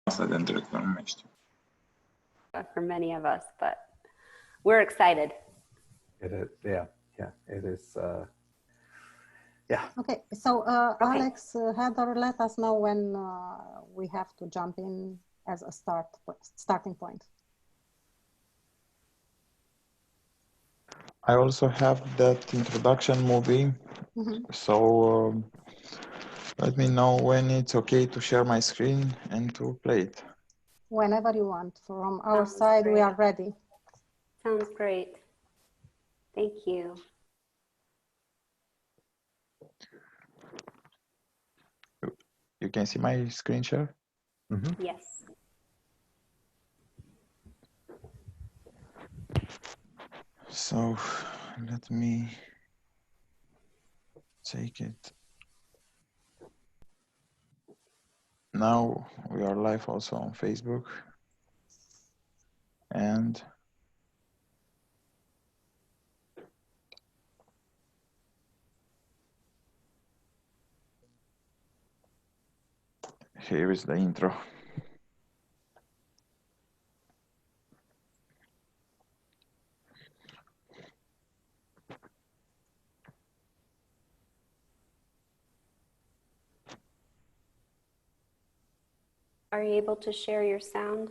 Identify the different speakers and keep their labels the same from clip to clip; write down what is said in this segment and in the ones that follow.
Speaker 1: asta de înțeleg că nu mai știu.
Speaker 2: For many of us, but we're excited.
Speaker 3: It is, yeah, it is. Yeah.
Speaker 4: Okay, so
Speaker 2: Okay.
Speaker 4: Alex, Heather, let us know when we have to jump in as a starting point.
Speaker 1: I also have that introduction movie, so let me know when it's okay to share my screen and to play it.
Speaker 4: Whenever you want. From our
Speaker 2: Sounds
Speaker 4: side, we
Speaker 2: great.
Speaker 4: are ready.
Speaker 2: Sounds great. Thank you.
Speaker 1: You can see my screen share?
Speaker 2: Yes.
Speaker 1: So let me take it. Now we are live also on Facebook. And here is the intro.
Speaker 2: Are you able to share your sound?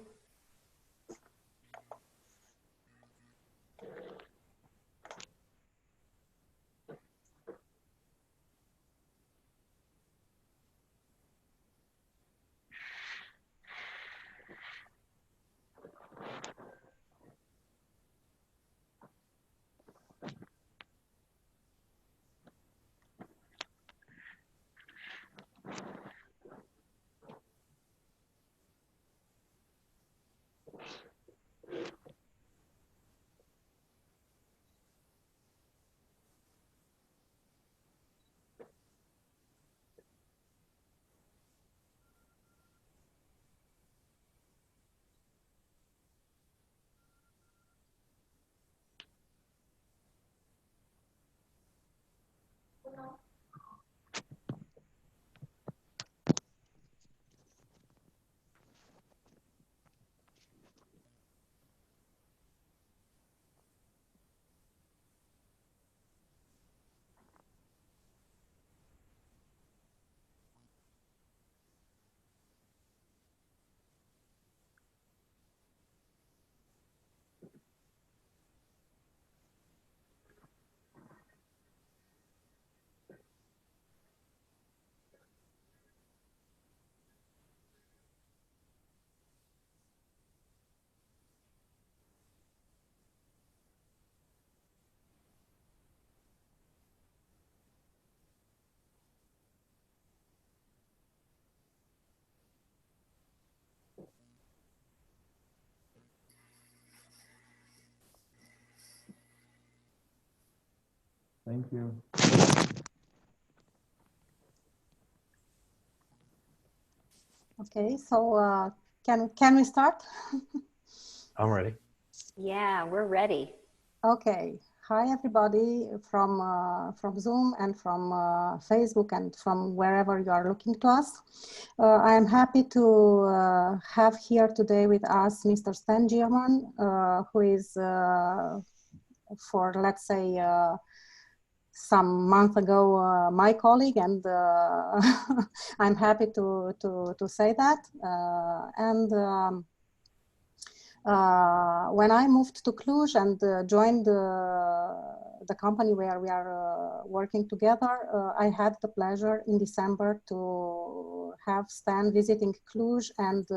Speaker 1: Thank you.
Speaker 4: Okay, so can we start?
Speaker 3: I'm ready.
Speaker 2: Yeah, we're ready.
Speaker 4: Okay. Hi, everybody from Zoom and from Facebook and from wherever you are looking to us. I am happy to have here today with us Mr. Stan Jirman, who is, for let's say, some month ago, my colleague, and I'm happy to say that. When I moved to Cluj and joined the company where we are working together, I had the pleasure in December to have Stan visiting Cluj and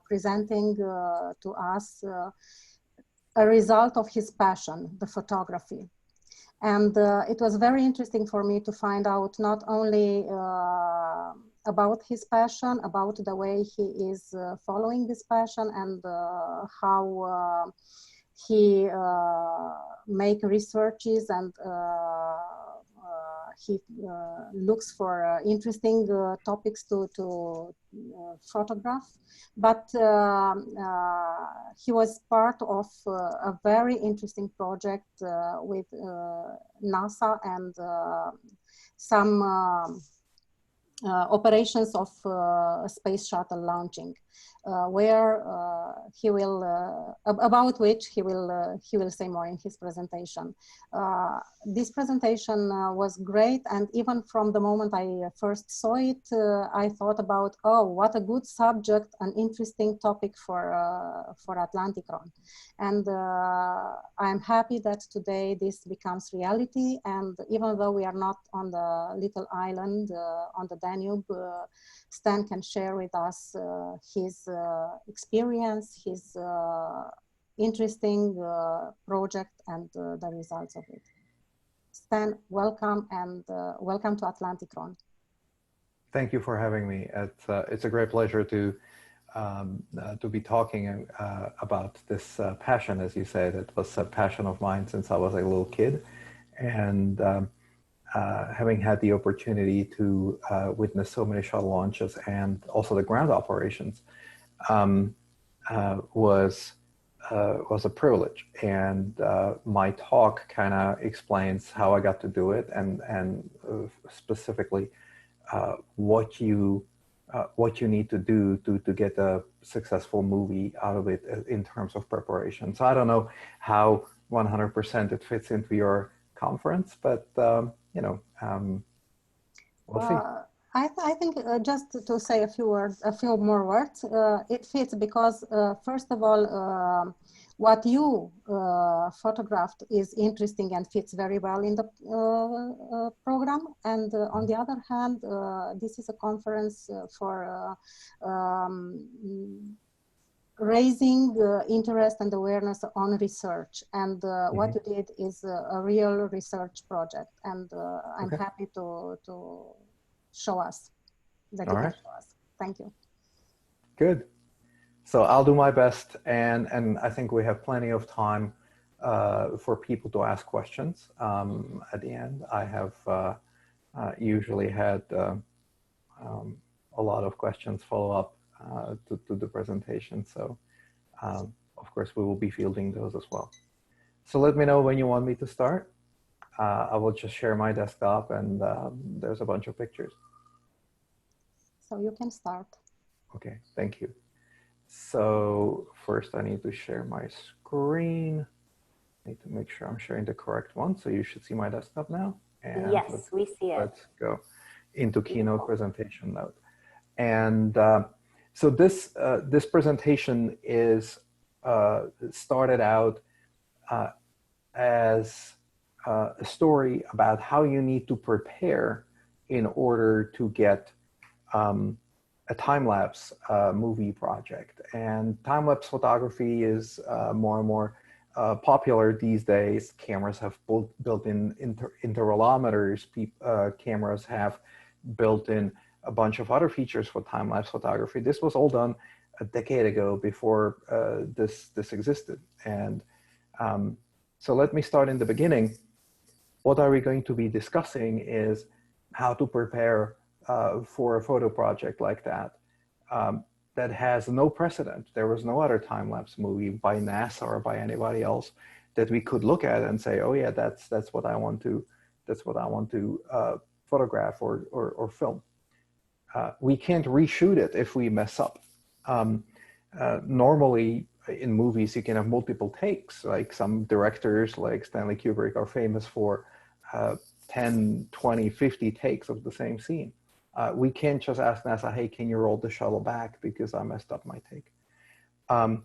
Speaker 4: presenting to us a result of his passion, the photography. And it was very interesting for me to find out not only about his passion, about the way he is following this passion, and how he make researches, and he looks for interesting topics to photograph. But he was part of a very interesting project with NASA and some operations of space shuttle launching, where he will about which he will say more in his presentation. This presentation was great, and even from the moment I first saw it, I thought about, oh, what a good subject, an interesting topic for Atlantykron. And I'm happy that today this becomes reality, and even though we are not on the little island on the Danube, Stan can share with us his experience, his interesting project, and the results of it. Stan, welcome, and welcome to Atlantykron.
Speaker 3: Thank you for having me. It's a great pleasure to be talking about this passion, as you said. It was a passion of mine since I was a little kid, and having had the opportunity to witness so many shuttle launches and also the ground operations was a privilege. And my talk kind of explains how I got to do it, and specifically what you need to do to get a successful movie out of it in terms of preparation. So I don't know how 100% it fits into your conference, but you know, we'll see.
Speaker 4: I think just to say a few more words, it fits because first of all, what you photographed is interesting and fits very well in the program. And on the other hand, this is a conference for raising interest and awareness on research, and what you did is a real research project, and I'm happy to show us that you can show us. Thank you.
Speaker 3: Good. So I'll do my best, and I think we have plenty of time for people to ask questions at the end. I have usually had a lot of questions follow up to the presentation. So of course we will be fielding those as well. So let me know when you want me to start. I will just share my desktop, and there's a bunch of pictures.
Speaker 4: So you can start.
Speaker 3: Okay, thank you. So first I need to share my screen. I need to make sure I'm sharing the correct one. So you should see my desktop now. And
Speaker 2: yes, we see it.
Speaker 3: Let's go into Keynote presentation mode. And so this presentation is started out as a story about how you need to prepare in order to get a time-lapse movie project. And time-lapse photography is more and more popular these days. Cameras have built-in intervalometers. Cameras have built-in a bunch of other features for time-lapse photography. This was all done a decade ago before this existed. And so let me start in the beginning. What are we going to be discussing is how to prepare for a photo project like that that has no precedent. There was no other time-lapse movie by NASA or by anybody else that we could look at and say, oh yeah, that's what I want to photograph or film. We can't reshoot it if we mess up. Normally in movies, you can have multiple takes. Like some directors like Stanley Kubrick are famous for 10, 20, 50 takes of the same scene. We can't just ask NASA, hey, can you roll the shuttle back because I messed up my take? And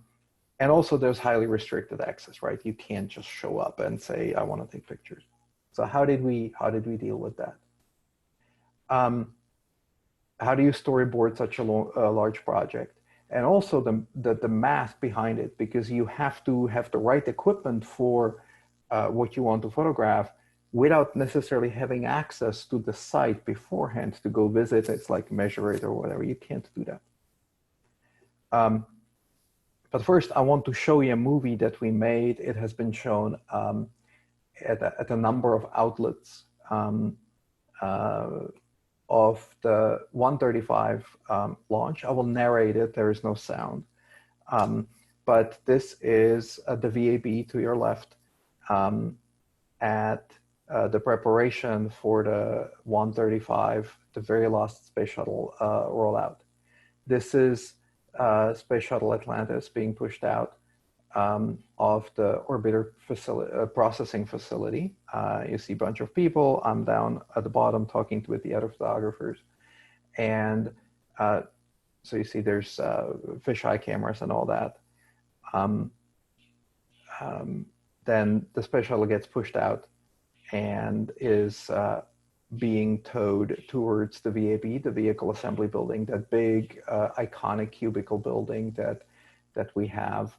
Speaker 3: also there's highly restricted access, right? You can't just show up and say, I want to take pictures. So how did we deal with that? How do you storyboard such a large project? And also the math behind it, because you have to have the right equipment for what you want to photograph without necessarily having access to the site beforehand to go visit. It's like measure it or whatever. You can't do that. But first, I want to show you a movie that we made. It has been shown at a number of outlets of the 135 launch. I will narrate it. There is no sound. But this is the VAB to your left at the preparation for the 135, the very last space shuttle rollout. This is Space Shuttle Atlantis being pushed out of the orbiter processing facility. You see a bunch of people. I'm down at the bottom talking with the other photographers. And so you see there's fisheye cameras and all that. Then the space shuttle gets pushed out and is being towed towards the VAB, the Vehicle Assembly Building, that big iconic cubicle building that we have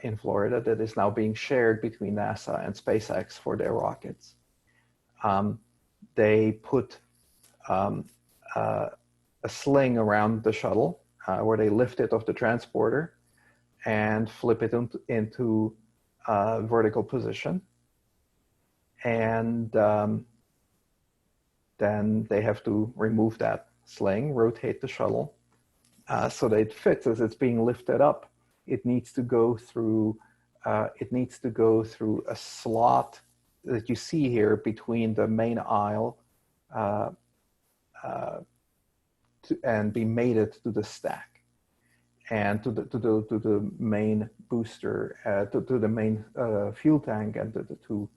Speaker 3: in Florida that is now being shared between NASA and SpaceX for their rockets. They put a sling around the shuttle where they lift it off the transporter and flip it into vertical position. And then they have to remove that sling, rotate the shuttle so that it fits as it's being lifted up. It needs to go through a slot that you see here between the main aisle and be mated to the stack and to the main booster, to the main fuel tank and the two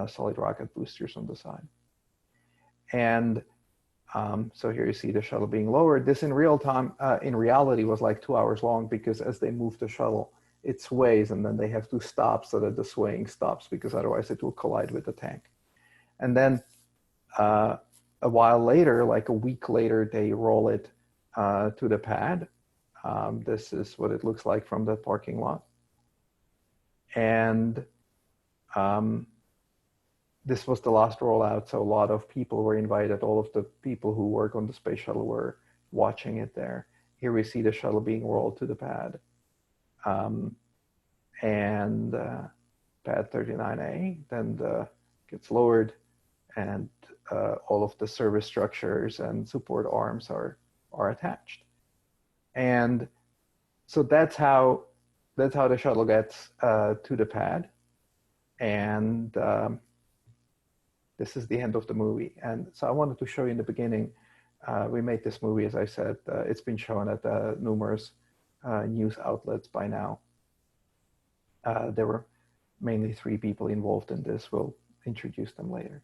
Speaker 3: solid rocket boosters on the side. And so here you see the shuttle being lowered. This in real time, in reality, was like 2 hours long because as they move the shuttle, it sways and then they have to stop so that the swaying stops because otherwise it will collide with the tank. And then a while later, like a week later, they roll it to the pad. This is what it looks like from the parking lot. And this was the last rollout, so a lot of people were invited. All of the people who work on the space shuttle were watching it there. Here we see the shuttle being rolled to the pad. And pad 39A then gets lowered, and all of the service structures and support arms are attached. And so that's how the shuttle gets to the pad. And this is the end of the movie. And so I wanted to show you in the beginning, we made this movie, as I said, it's been shown at numerous news outlets by now. There were mainly 3 people involved in this. We'll introduce them later.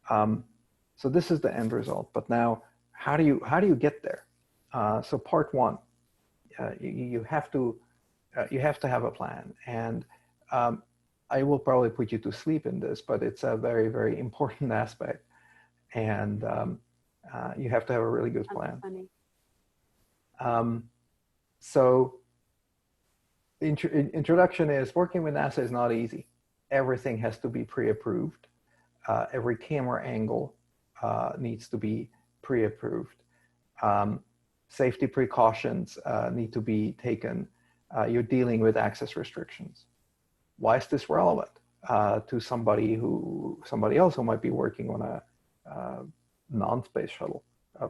Speaker 3: So this is the end result. But now, how do you get there? So part 1, you have to have a plan. And I will probably put you to sleep in this, but it's a very, very important aspect. And you have to have a really good plan. So introduction is working with NASA is not easy. Everything has to be pre-approved. Every camera angle needs to be pre-approved. Safety precautions need to be taken. You're dealing with access restrictions. Why is this relevant to somebody else who might be working on a non-space shuttle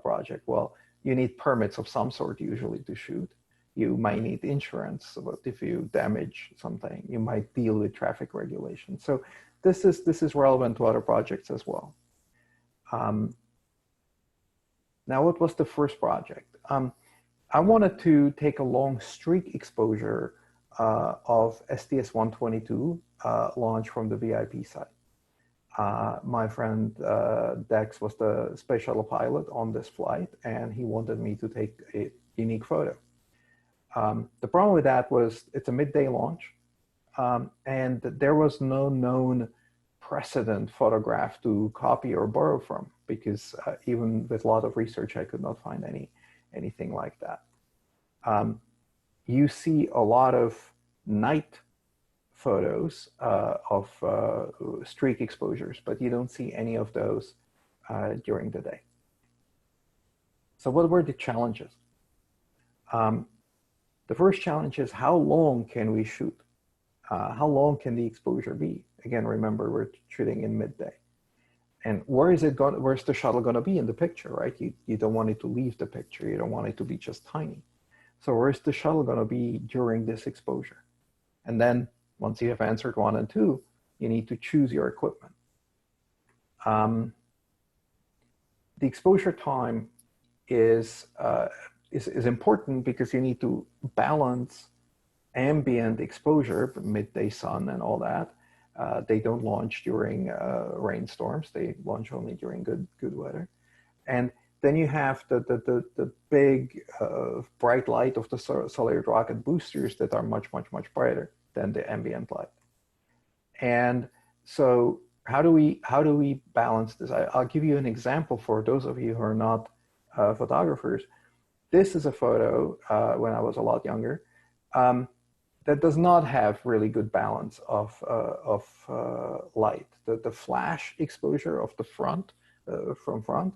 Speaker 3: project? Well, you need permits of some sort usually to shoot. You might need insurance if you damage something. You might deal with traffic regulations. So this is relevant to other projects as well. Now, what was the first project? I wanted to take a long streak exposure of STS-122 launch from the VIP site. My friend Dex was the space shuttle pilot on this flight, and he wanted me to take a unique photo. The problem with that was it's a midday launch, and there was no known precedent photograph to copy or borrow from, because even with a lot of research, I could not find anything like that. You see a lot of night photos of streak exposures, but you don't see any of those during the day. So what were the challenges? The first challenge is how long can we shoot? How long can the exposure be? Again, remember, we're shooting in midday. And where's the shuttle going to be in the picture, right? You don't want it to leave the picture. You don't want it to be just tiny. So where's the shuttle going to be during this exposure? And then once you have answered 1 and 2, you need to choose your equipment. The exposure time is important because you need to balance ambient exposure, midday sun and all that. They don't launch during rainstorms. They launch only during good weather. And then you have the big bright light of the solid rocket boosters that are much brighter than the ambient light. And so how do we balance this? I'll give you an example for those of you who are not photographers. This is a photo when I was a lot younger that does not have really good balance of light. The flash exposure of the front, from front,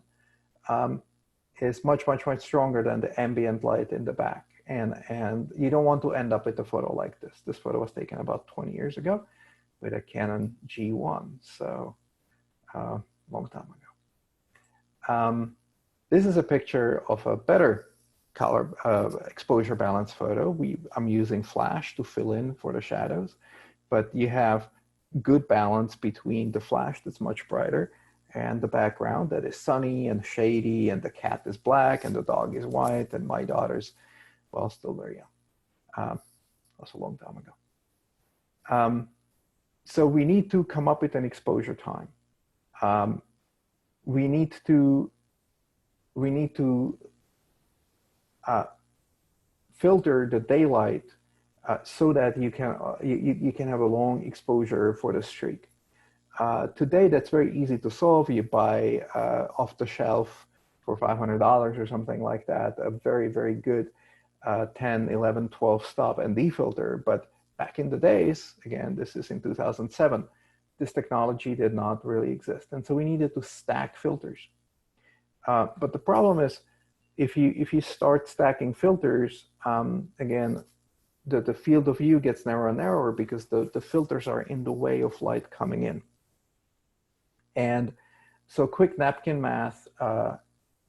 Speaker 3: is much stronger than the ambient light in the back. And you don't want to end up with a photo like this. This photo was taken about 20 years ago with a Canon G1, so long time ago. This is a picture of a better color exposure balance photo. I'm using flash to fill in for the shadows, but you have good balance between the flash that's much brighter and the background that is sunny and shady, and the cat is black and the dog is white, and my daughter's, well, still very young. That's a long time ago. So we need to come up with an exposure time. We need to filter the daylight so that you can have a long exposure for the streak. Today, that's very easy to solve. You buy off the shelf for $500 or something like that, a very good 10, 11, 12 stop ND filter. But back in the days, again, this is in 2007, this technology did not really exist. And so we needed to stack filters. But the problem is, if you start stacking filters, again, the field of view gets narrower and narrower because the filters are in the way of light coming in. And so quick napkin math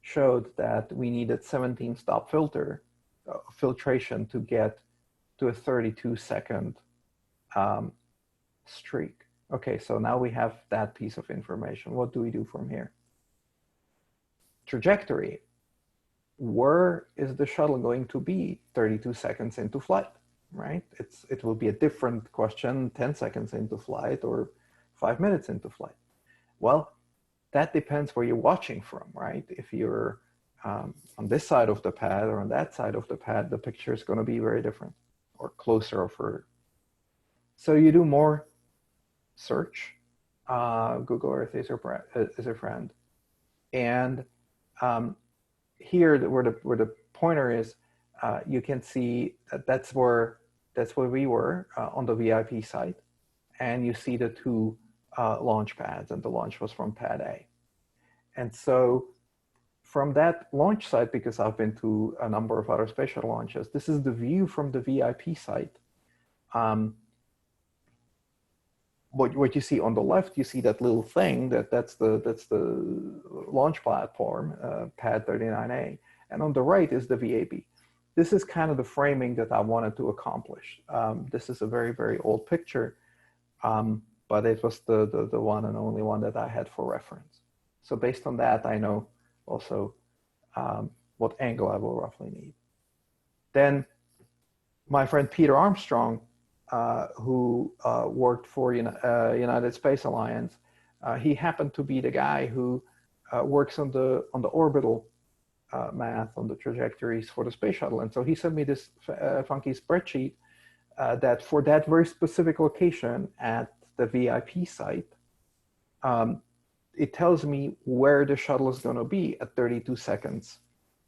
Speaker 3: showed that we needed 17 stop filtration to get to a 32-second streak. Okay, so now we have that piece of information. What do we do from here? Trajectory. Where is the shuttle going to be 32 seconds into flight, right? It will be a different question 10 seconds into flight or 5 minutes into flight. Well, that depends where you're watching from, right? If you're on this side of the pad or on that side of the pad, the picture is going to be very different, or closer or further. So you do more search. Google Earth is a friend. And here, where the pointer is, you can see that's where we were on the VIP site, and you see the two launch pads, and the launch was from pad A. And so from that launch site, because I've been to a number of other space shuttle launches, this is the view from the VIP site. What you see on the left, you see that little thing that's the launch platform, pad 39A, and on the right is the VAB. This is kind of the framing that I wanted to accomplish. This is a very old picture, but it was the one and only one that I had for reference. So based on that, I know also what angle I will roughly need. Then my friend Peter Armstrong, who worked for United Space Alliance, he happened to be the guy who works on the orbital math, on the trajectories for the space shuttle. And so he sent me this funky spreadsheet that for that very specific location at the VIP site, it tells me where the shuttle is going to be at 32 seconds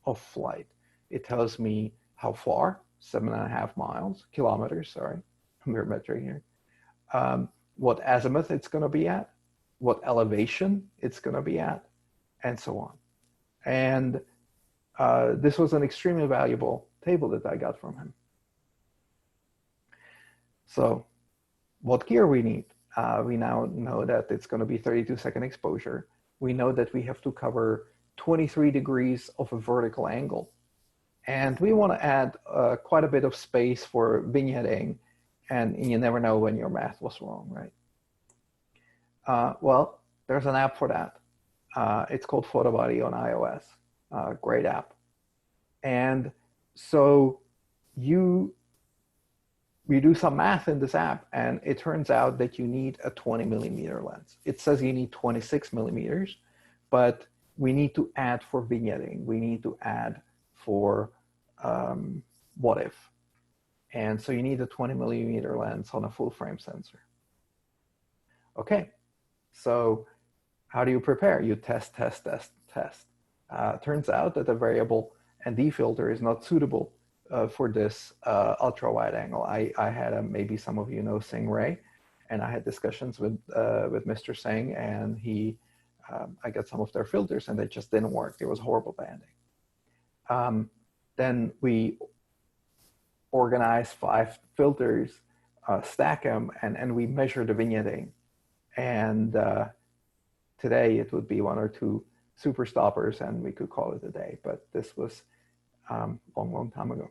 Speaker 3: of flight. It tells me how far, 7.5 kilometers, sorry. We're measuring here, what azimuth it's going to be at, what elevation it's going to be at, and so on. And this was an extremely valuable table that I got from him. So what gear we need? We now know that it's going to be 32-second exposure. We know that we have to cover 23 degrees of a vertical angle. And we want to add quite a bit of space for vignetting. And you never know when your math was wrong, right? Well, There's an app for that. It's called PhotoBuddy on iOS. Great app. And so you do some math in this app, and it turns out that you need a 20 millimeter lens. It says you need 26 millimeters, but we need to add for vignetting. We need to add for what if. And so you need a 20 millimeter lens on a full frame sensor. Okay, so how do you prepare? You test, test, test, test. Turns out that the variable ND filter is not suitable for this ultra wide angle. I had maybe some of you know Singh Ray, and I had discussions with Mr. Singh, and I got some of their filters, and they just didn't work. It was horrible banding. Then we organize 5 filters, stack them, and we measure the vignetting. And today it would be 1 or 2 super stoppers, and we could call it a day. But this was long time ago.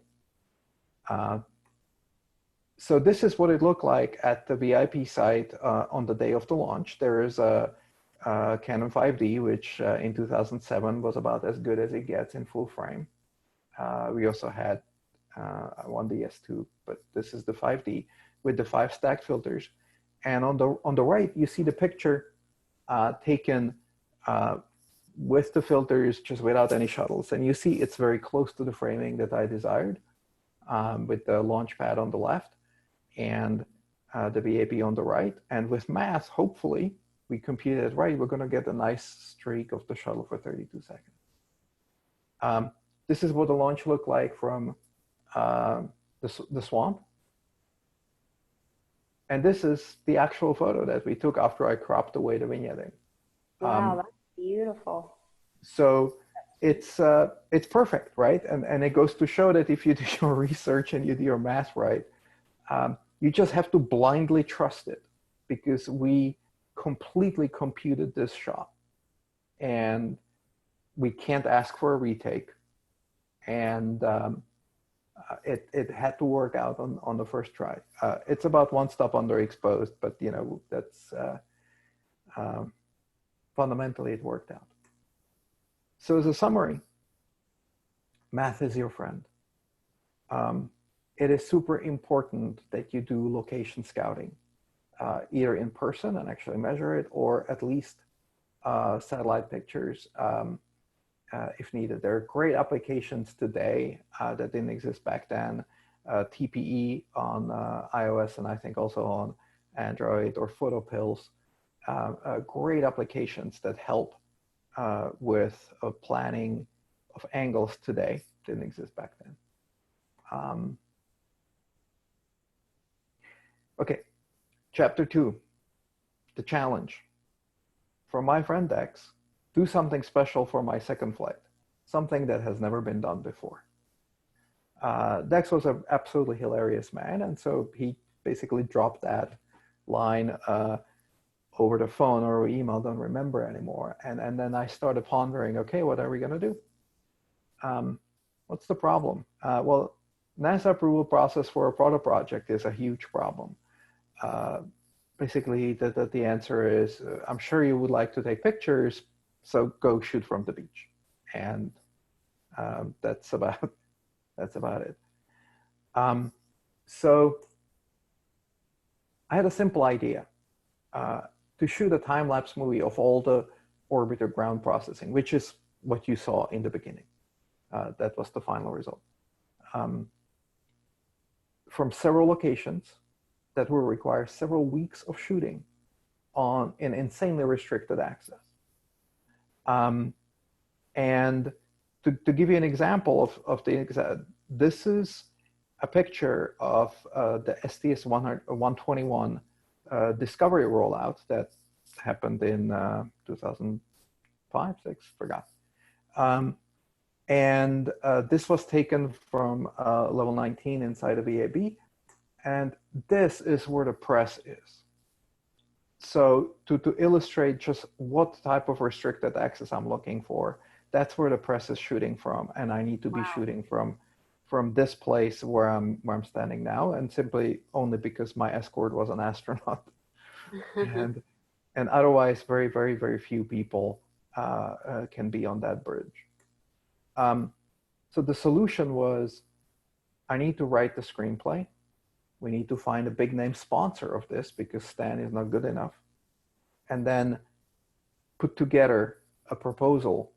Speaker 3: So this is what it looked like at the VIP site on the day of the launch. There is a Canon 5D, which in 2007 was about as good as it gets in full frame. We also had one DS2, but this is the 5D with the 5 stacked filters. And on the right, you see the picture taken with the filters, just without any shuttles. And you see it's very close to the framing that I desired, with the launch pad on the left and the VAP on the right. And with math, hopefully, we computed it right, we're going to get a nice streak of the shuttle for 32 seconds. This is what the launch looked like from the swamp. And this is the actual photo that we took after I cropped away the vignetting.
Speaker 2: Wow, that's beautiful.
Speaker 3: So it's perfect, right? And it goes to show that if you do your research and you do your math right, you just have to blindly trust it, because we completely computed this shot, and we can't ask for a retake. And it had to work out on the first try. It's about 1 stop underexposed, but you know, that's fundamentally it worked out. So as a summary, math is your friend. It is super important that you do location scouting, either in person and actually measure it, or at least satellite pictures if needed. There are great applications today that didn't exist back then. TPE on iOS, and I think also on Android, or photo pills. Great applications that help with planning of angles today. Didn't exist back then. Okay, chapter 2, the challenge. For my friend Dex, do something special for my second flight, something that has never been done before. Dex was an absolutely hilarious man, and so he basically dropped that line over the phone or email, don't remember anymore. And then I started pondering, okay, what are we gonna do? What's the problem? Well, NASA approval process for a proto project is a huge problem. Basically, the answer is, I'm sure you would like to take pictures, so go shoot from the beach. And that's about it. So I had a simple idea to shoot a time-lapse movie of all the orbiter ground processing, which is what you saw in the beginning. That was the final result. From several locations that will require several weeks of shooting on an insanely restricted access. And to give you an example of this is a picture of the STS-121 Discovery rollout that happened in 2005, 6, forgot. And this was taken from level 19 inside of VAB. And this is where the press is. So to illustrate just what type of restricted access I'm looking for, that's where the press is shooting from. And I need to be shooting from this place where I'm standing now, and simply only because my escort was an astronaut. And And otherwise, very, very, very few people can be on that bridge. So the solution was, I need to write the screenplay. We need to find a big name sponsor of this because Stan is not good enough. And then put together a proposal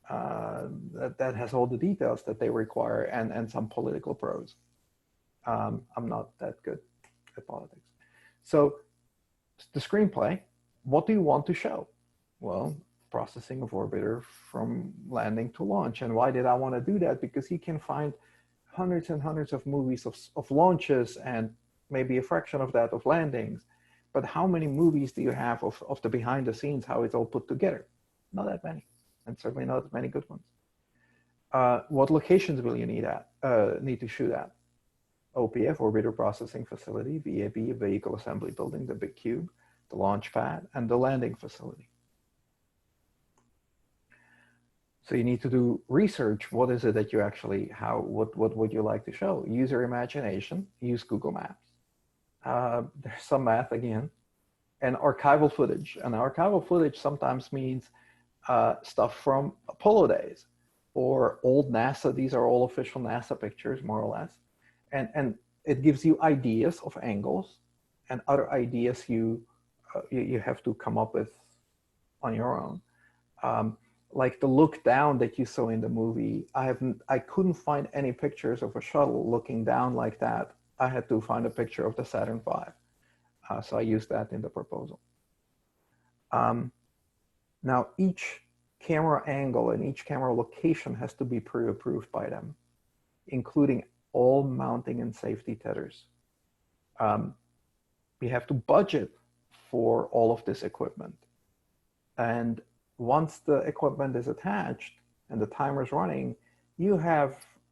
Speaker 3: that has all the details that they require and some political prose. I'm not that good at politics. So the screenplay, what do you want to show? Well, processing of orbiter from landing to launch. And why did I want to do that? Because you can find hundreds and hundreds of movies of launches and maybe a fraction of that of landings. But how many movies do you have of the behind the scenes, how it's all put together? Not that many, and certainly not many good ones. What locations will you need to shoot at? OPF, Orbiter Processing Facility, VAB, Vehicle Assembly Building, the big cube, the launch pad, and the landing facility. So you need to do research. What is it that you actually, what would you like to show? Use your imagination, use Google Maps. There's some math again, and archival footage. And archival footage sometimes means stuff from Apollo days or old NASA. These are all official NASA pictures, more or less. And it gives you ideas of angles and other ideas you have to come up with on your own. Like the look down that you saw in the movie, I couldn't find any pictures of a shuttle looking down like that. I had to find a picture of the Saturn V. So I used that in the proposal. Now each camera angle and each camera location has to be pre-approved by them, including all mounting and safety tethers. We have to budget for all of this equipment. And once the equipment is attached and the timer's running, you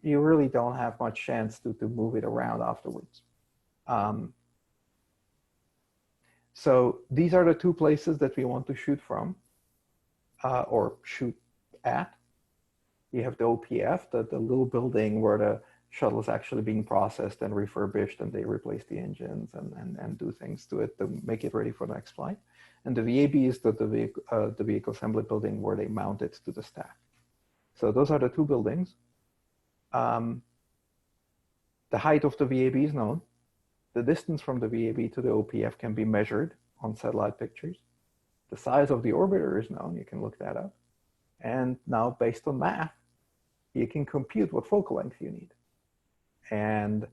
Speaker 3: really don't have much chance to move it around afterwards. So these are the two places that we want to shoot from or shoot at. You have the OPF, the little building where the shuttle is actually being processed and refurbished, and they replace the engines and do things to it to make it ready for the next flight. And the VAB is the vehicle assembly building where they mount it to the stack. So those are the two buildings. The height of the VAB is known. The distance from the VAB to the OPF can be measured on satellite pictures. The size of the orbiter is known. You can look that up. And now, based on math, you can compute what focal length you need. And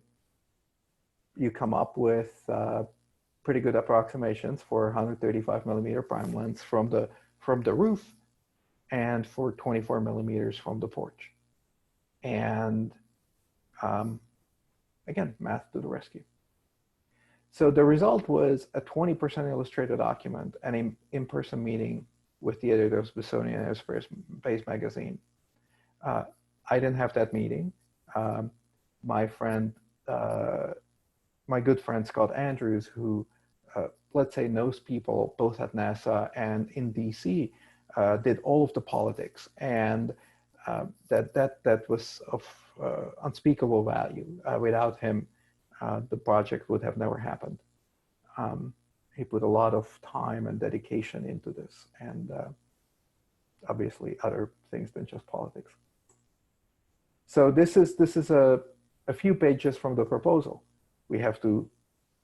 Speaker 3: you come up with pretty good approximations for 135 millimeter prime lens from the roof and for 24 millimeters from the porch. And again, math to the rescue. So the result was a 20% illustrated document and an in-person meeting with the editor of Smithsonian Aerospace magazine. I didn't have that meeting. My friend, my good friend Scott Andrews, who let's say knows people both at NASA and in DC, did all of the politics, and that was of unspeakable value. Without him, the project would have never happened. He put a lot of time and dedication into this, and obviously other things than just politics. So this is a few pages from the proposal. We have to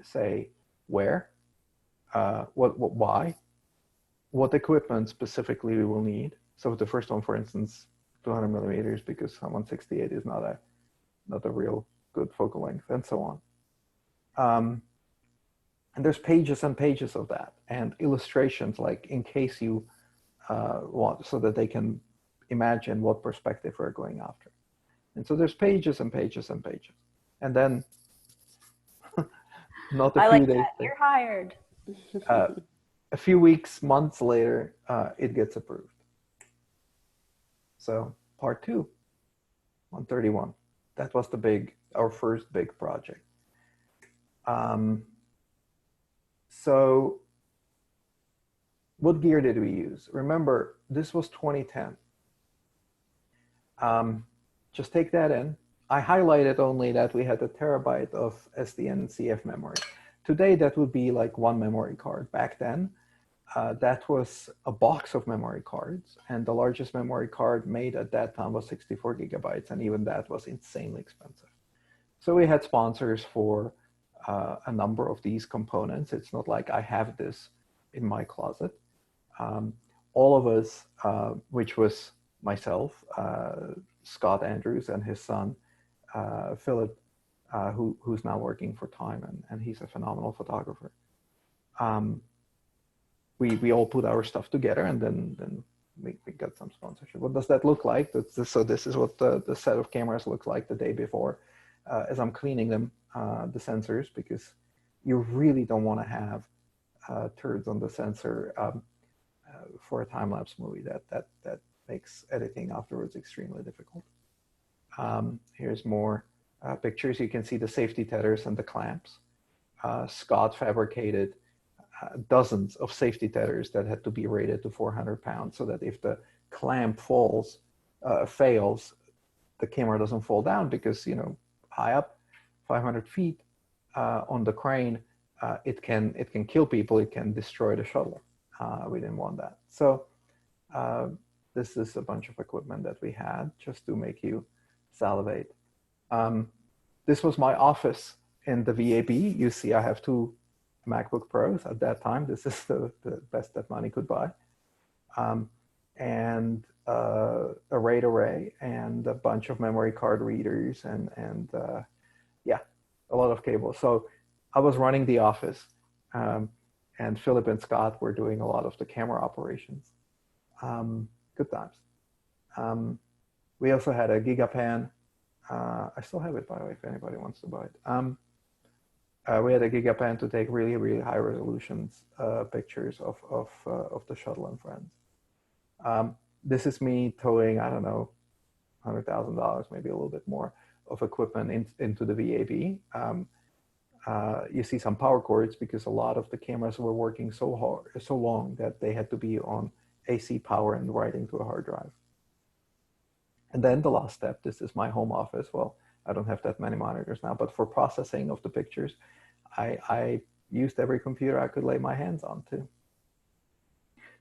Speaker 3: say where, why, what equipment specifically we will need. So the first one, for instance, 200 millimeters, because 168 is not a real good focal length, and so on. And there's pages and pages of that, and illustrations, like in case you want, so that they can imagine what perspective we're going after. And so there's pages and pages and pages. And then not a few days.
Speaker 2: You're hired.
Speaker 3: A few weeks, months later, it gets approved. So part 2, 131. That was our first big project. So what gear did we use? Remember, this was 2010. Just take that in. I highlighted only that we had a terabyte of SDN and CF memory. Today, that would be like one memory card. Back then, that was a box of memory cards, and the largest memory card made at that time was 64 gigabytes, and even that was insanely expensive. So we had sponsors for a number of these components. It's not like I have this in my closet. All of us, which was myself, Scott Andrews, and his son, Philip, who's now working for Time, and he's a phenomenal photographer. We all put our stuff together, and then we got some sponsorship. What does that look like? So this is what the set of cameras looks like the day before, as I'm cleaning them, the sensors, because you really don't want to have turds on the sensor for a time-lapse movie. That makes editing afterwards extremely difficult. Here's more pictures. You can see the safety tethers and the clamps. Scott fabricated dozens of safety tethers that had to be rated to 400 pounds, so that if the clamp fails, the camera doesn't fall down, because, you know, high up, 500 feet on the crane, it can kill people. It can destroy the shuttle. We didn't want that. So this is a bunch of equipment that we had just to make you salivate. This was my office in the VAB. You see, I have 2 MacBook Pros at that time. This is the best that money could buy. And a RAID array and a bunch of memory card readers and yeah, a lot of cables. So I was running the office, and Philip and Scott were doing a lot of the camera operations. Good times. We also had a GigaPan. I still have it, by the way, if anybody wants to buy it. We had a GigaPan to take really, really high resolutions pictures of the shuttle and friends. This is me towing, I don't know, $100,000, maybe a little bit more, of equipment into the VAB. You see some power cords, because a lot of the cameras were working so long that they had to be on AC power and writing to a hard drive. And then the last step, this is my home office. Well, I don't have that many monitors now, but for processing of the pictures, I used every computer I could lay my hands on too.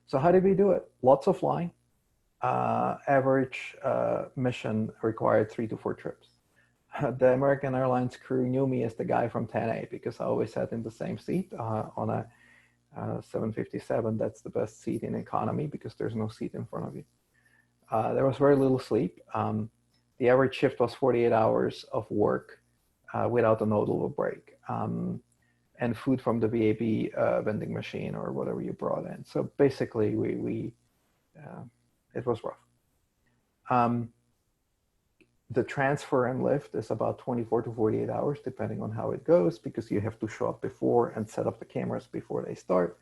Speaker 3: So how did we do it? Lots of flying. Average mission required 3 to 4 trips. The American Airlines crew knew me as the guy from 10A, because I always sat in the same seat on a 757. That's the best seat in economy, because there's no seat in front of you. There was very little sleep. The average shift was 48 hours of work without a notable break, and food from the VAB vending machine or whatever you brought in. So basically, it was rough. The transfer and lift is about 24 to 48 hours, depending on how it goes, because you have to show up before and set up the cameras before they start.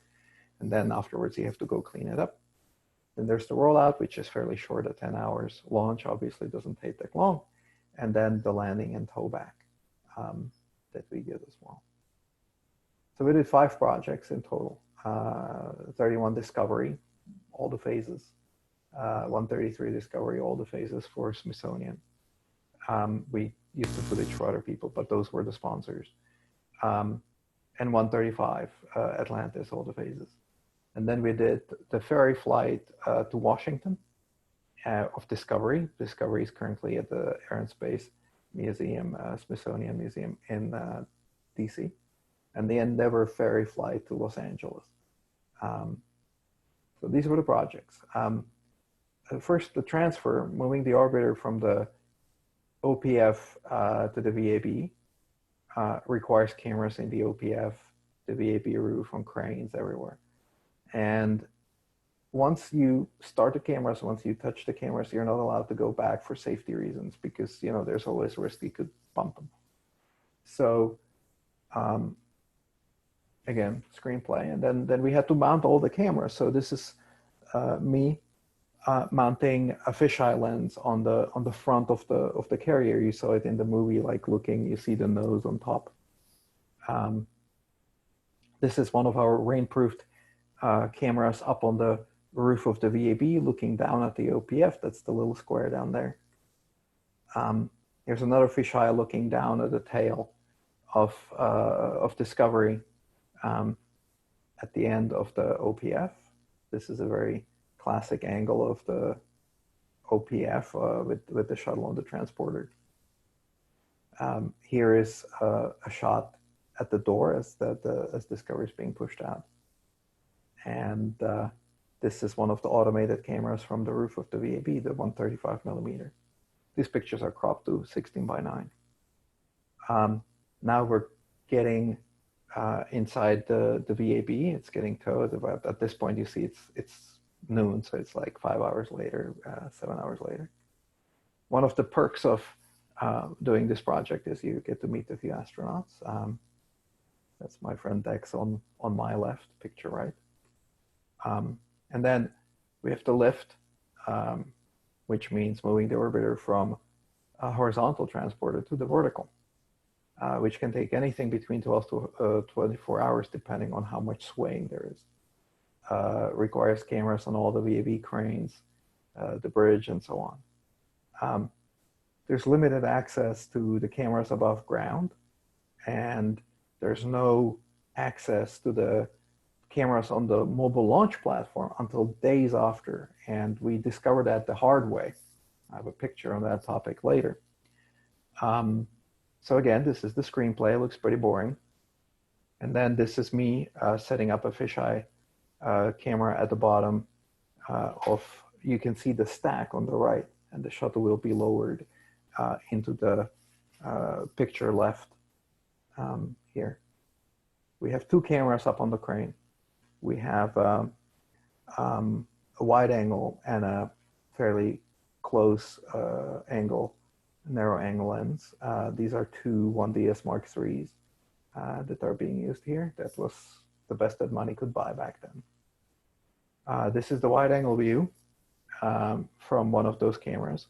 Speaker 3: And then afterwards, you have to go clean it up. Then there's the rollout, which is fairly short at 10 hours. Launch obviously doesn't take that long. And then the landing and tow back that we did as well. So we did 5 projects in total. 31 Discovery, all the phases. 133 Discovery, all the phases for Smithsonian. We used the footage for other people, but those were the sponsors. And 135 Atlantis, all the phases. And then we did the ferry flight to Washington of Discovery. Discovery is currently at the Air and Space Museum, Smithsonian Museum in DC. And the Endeavour ferry flight to Los Angeles. So these were the projects. First, the transfer, moving the orbiter from the OPF to the VAB requires cameras in the OPF, the VAB roof, on cranes everywhere. And once you start the cameras, once you touch the cameras, you're not allowed to go back for safety reasons, because, you know, there's always risk you could bump them. So again, Screenplay, and then we had to mount all the cameras. So this is me mounting a fisheye lens on the front of the carrier. You saw it in the movie, like looking, you see the nose on top. This is one of our rainproofed cameras up on the roof of the VAB, looking down at the OPF. That's the little square down there. Here's another fisheye looking down at the tail of Discovery at the end of the OPF. This is a very classic angle of the OPF with the shuttle on the transporter. Here is a shot at the door as Discovery is being pushed out. And this is one of the automated cameras from the roof of the VAB, the 135 millimeter. These pictures are cropped to 16 by 9. Now we're getting inside the VAB. It's getting towed. At this point, you see it's noon, so it's like 5 hours later, 7 hours later. One of the perks of doing this project is you get to meet a few astronauts. That's my friend Dex on my left, picture right. And then we have to lift, which means moving the orbiter from a horizontal transporter to the vertical, which can take anything between 12 to 24 hours, depending on how much swaying there is. Requires cameras on all the VAB cranes, the bridge, and so on. There's limited access to the cameras above ground, and there's no access to the cameras on the mobile launch platform until days after, and we discovered that the hard way. I have a picture on that topic later. So again, this is the screenplay. It looks pretty boring. And then this is me setting up a fisheye camera at the bottom you can see the stack on the right, and the shuttle will be lowered into the picture left here. We have two cameras up on the crane. We have a wide angle and a fairly close angle, narrow angle lens. These are two 1DS Mark IIIs that are being used here. That was the best that money could buy back then. This is the wide angle view from one of those cameras.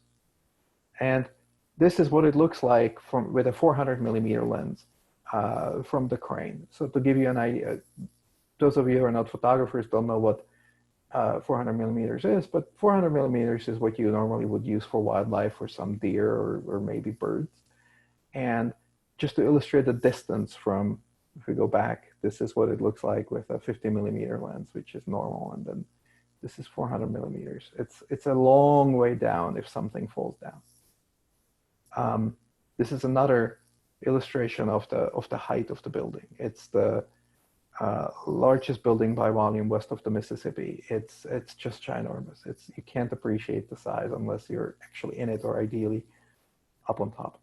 Speaker 3: And this is what it looks like with a 400 millimeter lens from the crane. So to give you an idea, those of you who are not photographers don't know what 400 millimeters is, but 400 millimeters is what you normally would use for wildlife, or some deer or maybe birds. And just to illustrate the distance from, if we go back, this is what it looks like with a 50 millimeter lens, which is normal. And then this is 400 millimeters. It's a long way down if something falls down. This is another illustration of the height of the building. It's the largest building by volume west of the Mississippi. It's just ginormous. You can't appreciate the size unless you're actually in it, or ideally up on top.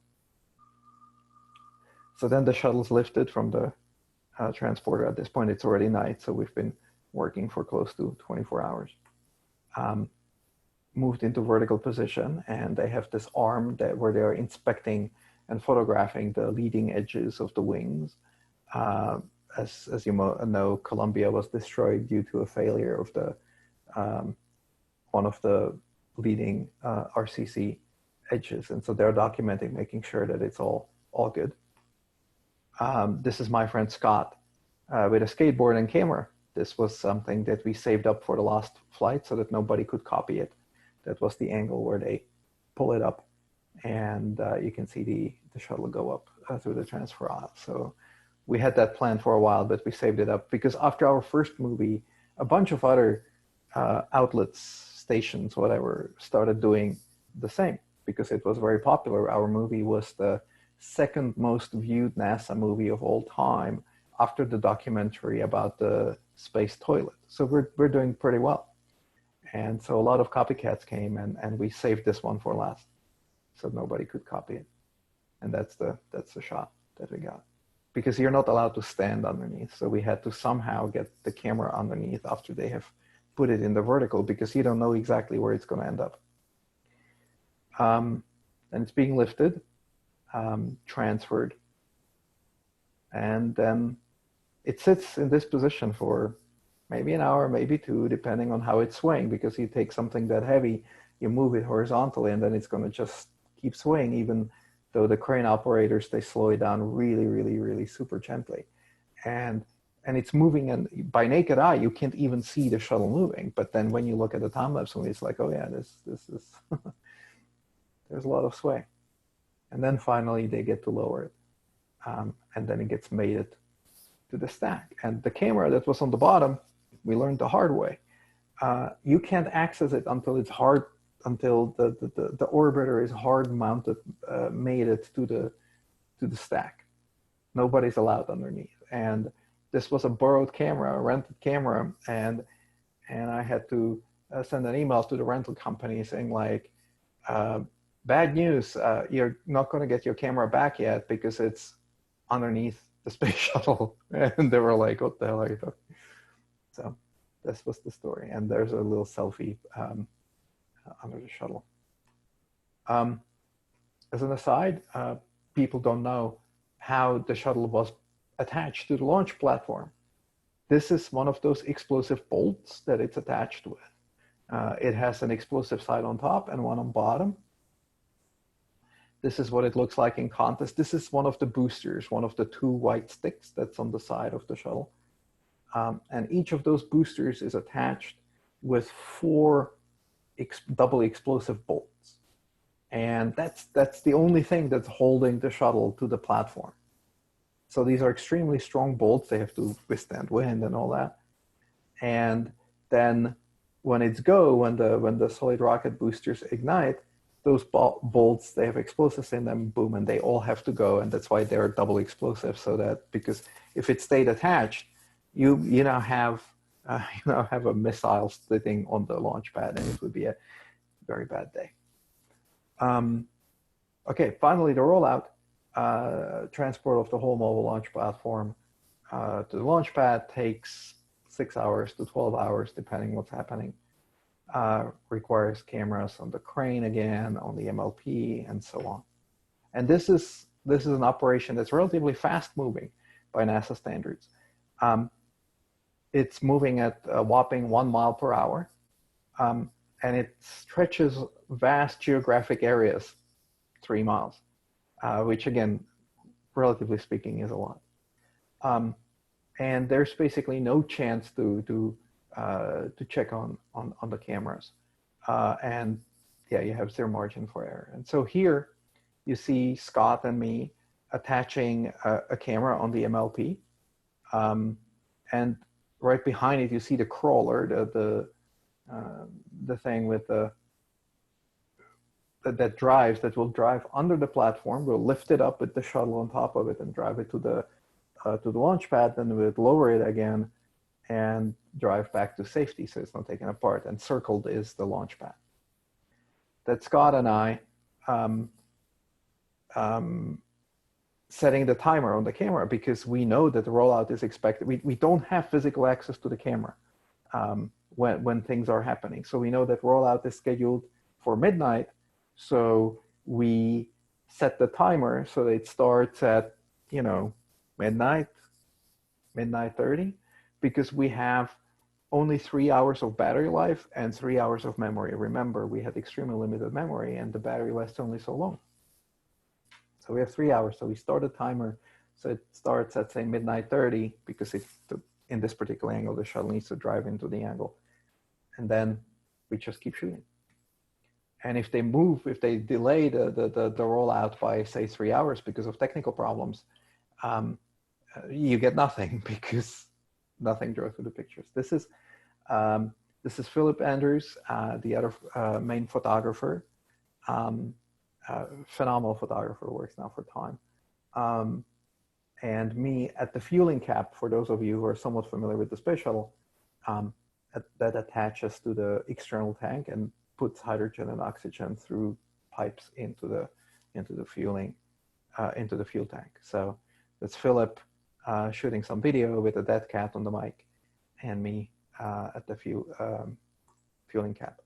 Speaker 3: So then the shuttle's lifted from the transporter. At this point, it's already night, so we've been working for close to 24 hours. Moved into vertical position, and they have this arm where they are inspecting and photographing the leading edges of the wings. As you know, Columbia was destroyed due to a failure of the one of the leading RCC edges, and so they're documenting, making sure that it's all good. This is my friend Scott with a skateboard and camera. This was something that we saved up for the last flight so that nobody could copy it. That was the angle where they pull it up, and you can see the shuttle go up through the transfer aisle. So we had that planned for a while, but we saved it up because after our first movie, a bunch of other outlets, stations, whatever, started doing the same because it was very popular. Our movie was the second most viewed NASA movie of all time after the documentary about the space toilet. So we're doing pretty well. And so a lot of copycats came, and we saved this one for last so nobody could copy it. And that's the shot that we got. Because you're not allowed to stand underneath. So we had to somehow get the camera underneath after they have put it in the vertical, because you don't know exactly where it's going to end up. And it's being lifted, transferred, and then it sits in this position for maybe an hour, maybe two, depending on how it's swaying, because you take something that heavy, you move it horizontally, and then it's going to just keep swaying, even though the crane operators, they slow it down really, really, really super gently. And it's moving, and by naked eye, you can't even see the shuttle moving. But then when you look at the time-lapse movie, it's like, oh yeah, this is, there's a lot of sway. And then finally, they get to lower it. And then it gets mated to the stack. And the camera that was on the bottom, we learned the hard way. You can't access it until it's hard, until the orbiter is hard mounted, mated to the stack. Nobody's allowed underneath. And this was a borrowed camera, a rented camera, and I had to send an email to the rental company saying like, bad news, you're not going to get your camera back yet because it's underneath the space shuttle. And they were like, what the hell are you talking? So this was the story. And there's a little selfie under the shuttle. As an aside, people don't know how the shuttle was attached to the launch platform. This is one of those explosive bolts that it's attached with. It has an explosive side on top and one on bottom. This is what it looks like in contest. This is one of the boosters, one of the 2 white sticks that's on the side of the shuttle. And each of those boosters is attached with 4 double explosive bolts. And that's the only thing that's holding the shuttle to the platform. So these are extremely strong bolts. They have to withstand wind and all that. And then when it's go, when the solid rocket boosters ignite, those bolts, they have explosives in them, boom, and they all have to go. And that's why they're double explosive. So that, because if it stayed attached, you now have a missile sitting on the launch pad, and it would be a very bad day. Okay, finally the rollout. Transport of the whole mobile launch platform to the launch pad takes 6 hours to 12 hours, depending what's happening. Requires cameras on the crane again, on the MLP, and so on. And this is an operation that's relatively fast moving by NASA standards. It's moving at a whopping 1 mile per hour, and it stretches vast geographic areas, 3 miles. Which again, relatively speaking, is a lot. And there's basically no chance to check on the cameras. And yeah, you have zero margin for error. And so here you see Scott and me attaching a camera on the MLP. And right behind it, you see the crawler, the thing with that will drive under the platform. We'll lift it up with the shuttle on top of it and drive it to the launch pad, and we'll lower it again and drive back to safety so it's not taken apart. And circled is the launch pad. That's Scott and I setting the timer on the camera, because we know that the rollout is expected. We don't have physical access to the camera when things are happening. So we know that rollout is scheduled for midnight. So we set the timer so that it starts at, midnight 30, because we have only 3 hours of battery life and 3 hours of memory. Remember, we had extremely limited memory and the battery lasts only so long. So we have 3 hours. So we start a timer. So it starts at, say, midnight 30, because in this particular angle, the shuttle needs to drive into the angle. And then we just keep shooting. And if they delay the rollout by, say, 3 hours because of technical problems, you get nothing, because nothing drove through the pictures. This is Philip Andrews, the other main photographer, phenomenal photographer, works now for Time, and me at the fueling cap. For those of you who are somewhat familiar with the space shuttle, that attaches to the external tank and puts hydrogen and oxygen through pipes into the fuel tank. So that's Philip shooting some video with a dead cat on the mic, and me at the fueling cap.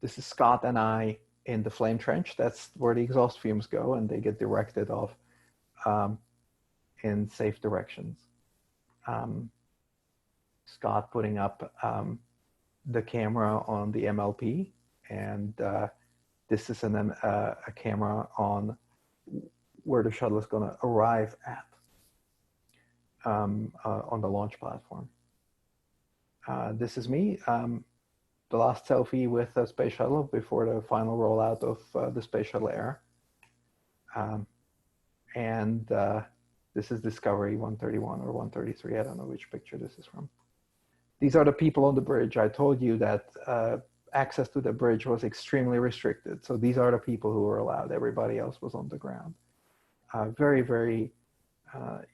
Speaker 3: This is Scott and I in the flame trench. That's where the exhaust fumes go, and they get directed off in safe directions. Scott putting up the camera on the MLP, and this is a camera on where the shuttle is going to arrive at on the launch platform. This is me, the last selfie with the space shuttle before the final rollout of the space shuttle era. And This is Discovery 131 or 133. I don't know which picture this is from. These are the people on the bridge. I told you that access to the bridge was extremely restricted. So these are the people who were allowed. Everybody else was on the ground. Very, very,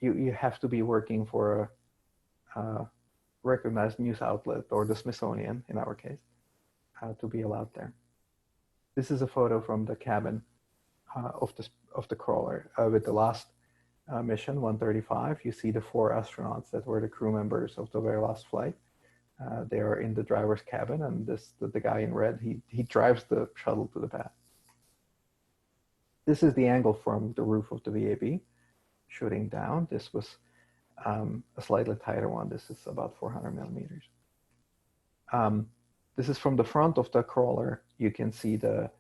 Speaker 3: you have to be working for a recognized news outlet or the Smithsonian, in our case, to be allowed there. This is a photo from the cabin of the crawler with the last mission, 135. You see the 4 astronauts that were the crew members of the very last flight. They are in the driver's cabin, and the guy in red, he drives the shuttle to the pad. This is the angle from the roof of the VAB shooting down. This was a slightly tighter one. This is about 400 millimeters. This is from the front of the crawler. You can see the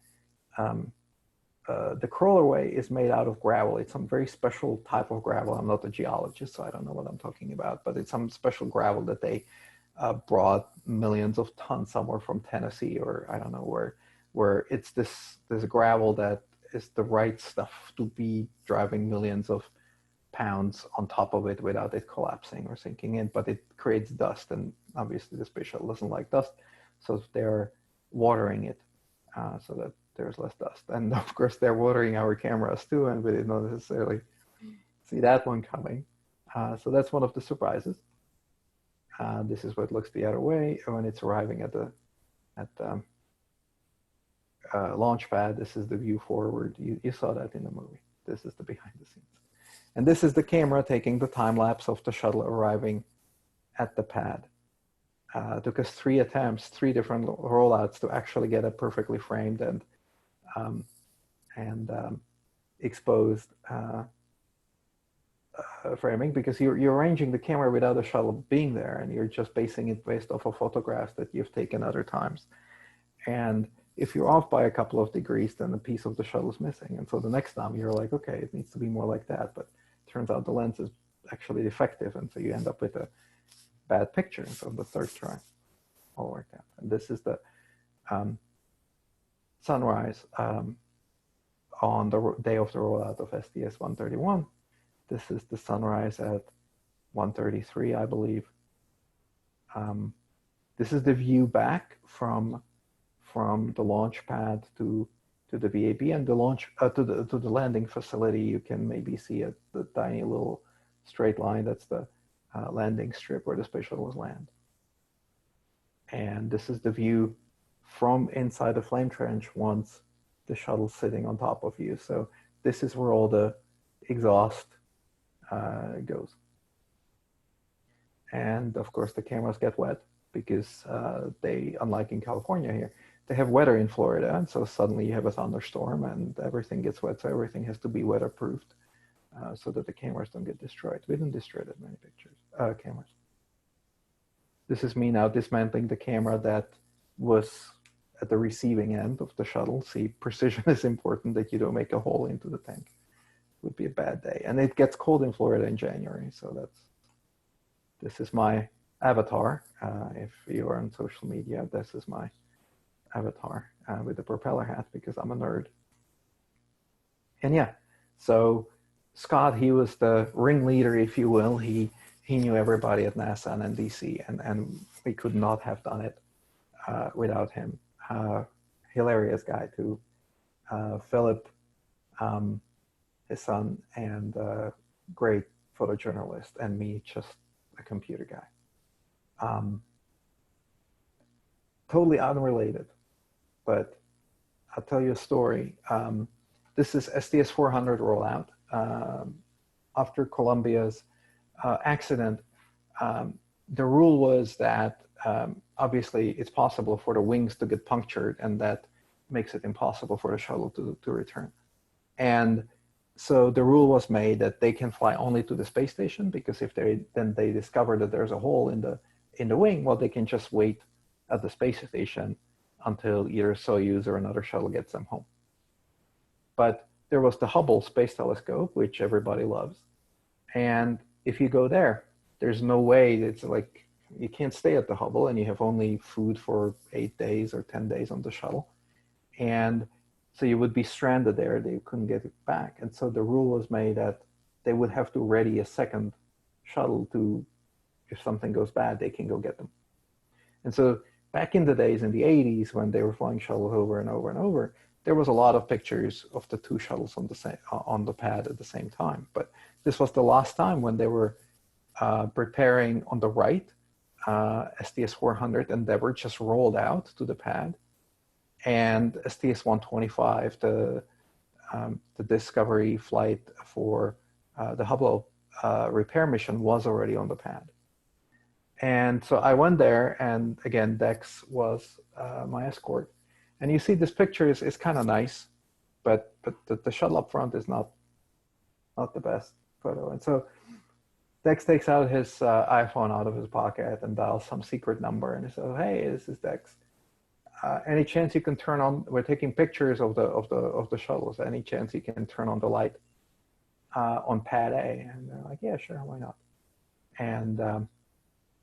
Speaker 3: crawlerway is made out of gravel. It's some very special type of gravel. I'm not a geologist, so I don't know what I'm talking about, but it's some special gravel that they brought millions of tons somewhere from Tennessee, or I don't know where it's this gravel that is the right stuff to be driving millions of pounds on top of it without it collapsing or sinking in, but it creates dust, and obviously the space shuttle doesn't like dust, so they're watering it so that there's less dust. And of course they're watering our cameras too, and we did not necessarily see that one coming. So that's one of the surprises. This is what looks the other way when it's arriving at the launch pad. This is the view forward. You saw that in the movie. This is the behind the scenes. And this is the camera taking the time lapse of the shuttle arriving at the pad. It took us 3 attempts, 3 different rollouts to actually get it perfectly framed and exposed framing, because you're arranging the camera without the shuttle being there, and you're just basing it based off of photographs that you've taken other times. And if you're off by a couple of degrees, then a piece of the shuttle is missing. And so the next time you're like, okay, it needs to be more like that. But it turns out the lens is actually defective. And so you end up with a bad picture. And so the third try, all worked out. And this is the sunrise on the day of the rollout of STS-131. This is the sunrise at 1:33, I believe. This is the view back from the launch pad to the VAB, and the launch to the landing facility. You can maybe see the tiny little straight line. That's the landing strip where the space shuttle was land. And this is the view from inside the flame trench once the shuttle's sitting on top of you. So this is where all the exhaust goes. And of course the cameras get wet because they, unlike in California here, they have weather in Florida, and so suddenly you have a thunderstorm and everything gets wet, so everything has to be weatherproofed so that the cameras don't get destroyed. We didn't destroy that many cameras. This is me now dismantling the camera that was at the receiving end of the shuttle. See, precision is important, that you don't make a hole into the tank. It would be a bad day. And it gets cold in Florida in January, so this is my avatar. If you are on social media, this is my avatar with the propeller hat, because I'm a nerd. And yeah, so Scott, he was the ringleader, if you will. He knew everybody at NASA and NBC, and we could not have done it without him. Hilarious guy too. Philip, his son, and great photojournalist, and me, just a computer guy. Totally unrelated, but I'll tell you a story. This is STS-400 rollout. After Columbia's accident, the rule was that obviously it's possible for the wings to get punctured, and that makes it impossible for the shuttle to return. And so the rule was made that they can fly only to the space station, because if they discover that there's a hole in the wing, well, they can just wait at the space station until either Soyuz or another shuttle gets them home. But there was the Hubble Space Telescope, which everybody loves. And if you go there, there's no way, it's like, you can't stay at the Hubble, and you have only food for 8 days or 10 days on the shuttle. And so you would be stranded there, they couldn't get it back. And so the rule was made that they would have to ready a second shuttle to, if something goes bad, they can go get them. And so back in the days in the 80s, when they were flying shuttles over and over and over, there was a lot of pictures of the two shuttles on the pad at the same time. But this was the last time when they were preparing on the right. STS-400 Endeavour just rolled out to the pad, and STS-125, the Discovery flight for the Hubble repair mission, was already on the pad. And so I went there, and again, Dex was my escort. And you see this picture is kind of nice, but the shuttle up front is not the best photo. And so Dex takes out his iPhone out of his pocket and dials some secret number, and he says, "Hey, this is Dex. Any chance you can turn on? We're taking pictures of the shuttles. Any chance you can turn on the light on pad A?" And they're like, "Yeah, sure, why not?" And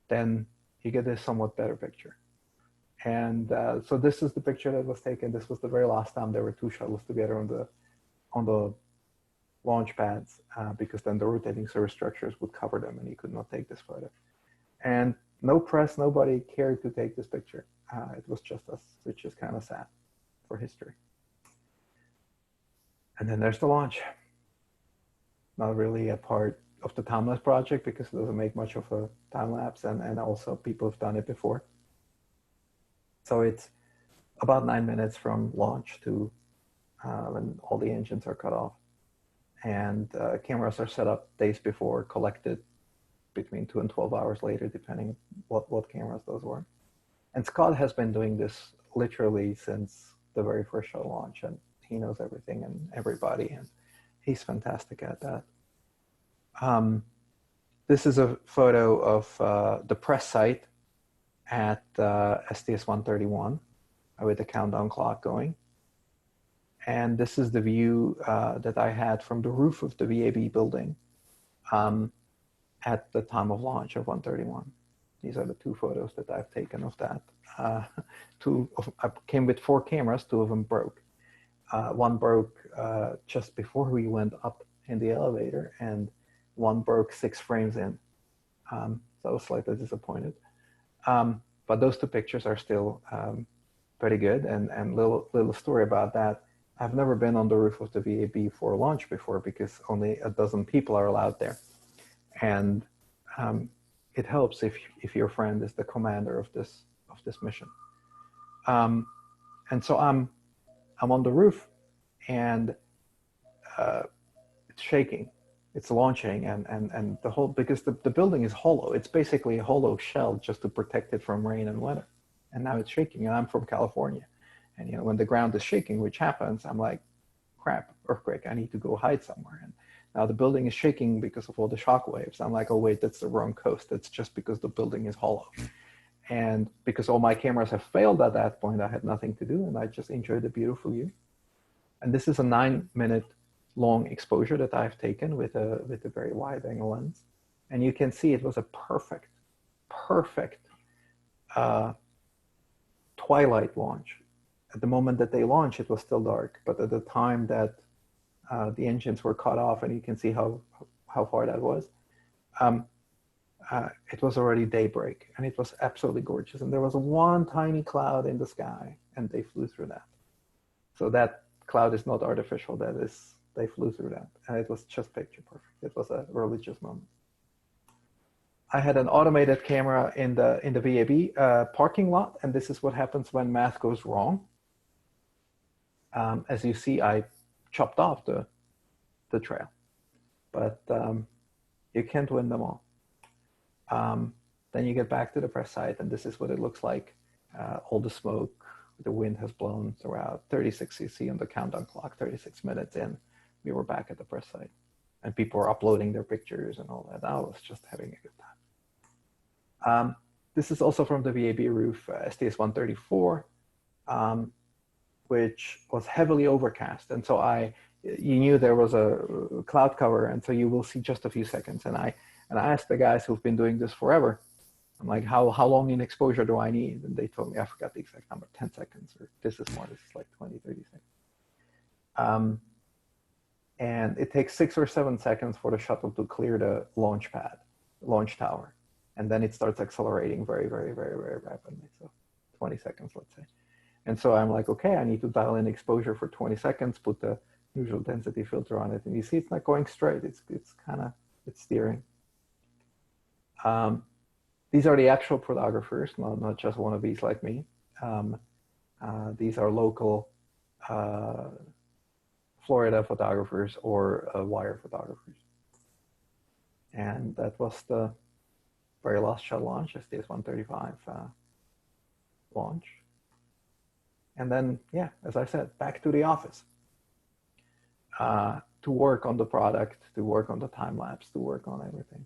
Speaker 3: then you get this somewhat better picture. And so this is the picture that was taken. This was the very last time there were two shuttles together on the launch pads, because then the rotating service structures would cover them and you could not take this photo. And no press, nobody cared to take this picture. It was just us, which is kind of sad for history. And then there's the launch. Not really a part of the Time-Lapse project because it doesn't make much of a time-lapse, and also people have done it before. So it's about 9 minutes from launch to when all the engines are cut off. And cameras are set up days before, collected between 2 and 12 hours later, depending what cameras those were. And Scott has been doing this literally since the very first show launch, and he knows everything and everybody, and he's fantastic at that. This is a photo of the press site at STS-131 with the countdown clock going. And this is the view that I had from the roof of the VAB building at the time of launch of 131. These are the two photos that I've taken of that. I came with 4 cameras, 2 of them broke. One broke just before we went up in the elevator, and one broke 6 frames in. So I was slightly disappointed. But those 2 pictures are still pretty good. And little story about that. I've never been on the roof of the VAB for launch before because only a dozen people are allowed there. And it helps if your friend is the commander of this mission. And so I'm on the roof, and it's shaking. It's launching, and the whole, because the building is hollow. It's basically a hollow shell just to protect it from rain and weather. And now it's shaking, and I'm from California. And you know, when the ground is shaking, which happens, I'm like, crap, earthquake, I need to go hide somewhere. And now the building is shaking because of all the shock waves. I'm like, oh wait, that's the wrong coast. That's just because the building is hollow. And because all my cameras have failed at that point, I had nothing to do, and I just enjoyed the beautiful view. And this is a 9-minute long exposure that I've taken with a very wide angle lens. And you can see it was a perfect twilight launch. At the moment that they launched, it was still dark, but at the time that the engines were cut off, and you can see how far that was, it was already daybreak, and it was absolutely gorgeous. And there was one tiny cloud in the sky, and they flew through that. So that cloud is not artificial. That is, they flew through that, and it was just picture perfect. It was a religious moment. I had an automated camera in the VAB parking lot, and this is what happens when math goes wrong. As you see, I chopped off the trail, but you can't win them all. Then you get back to the press site, and this is what it looks like. All the smoke, the wind has blown throughout. 36 you see on the countdown clock, 36 minutes in, we were back at the press site, and people were uploading their pictures and all that. I was just having a good time. This is also from the VAB roof, STS-134. Which was heavily overcast. And so you knew there was a cloud cover, and so you will see just a few seconds. And I asked the guys who've been doing this forever, I'm like, how long in exposure do I need? And they told me, I forgot the exact number, 10 seconds, or this is more, this is like 20, 30 seconds. and it takes 6 or 7 seconds for the shuttle to clear the launch tower. And then it starts accelerating very, very, very, very rapidly. So 20 seconds, let's say. And so I'm like, okay, I need to dial in exposure for 20 seconds, put the usual density filter on it. And you see it's not going straight. It's steering. These are the actual photographers, not just wannabes like me. These are local Florida photographers or wire photographers. And that was the very last shuttle launch, STS-135 launch. And then, yeah, as I said, back to the office to work on the product, to work on the time lapse, to work on everything.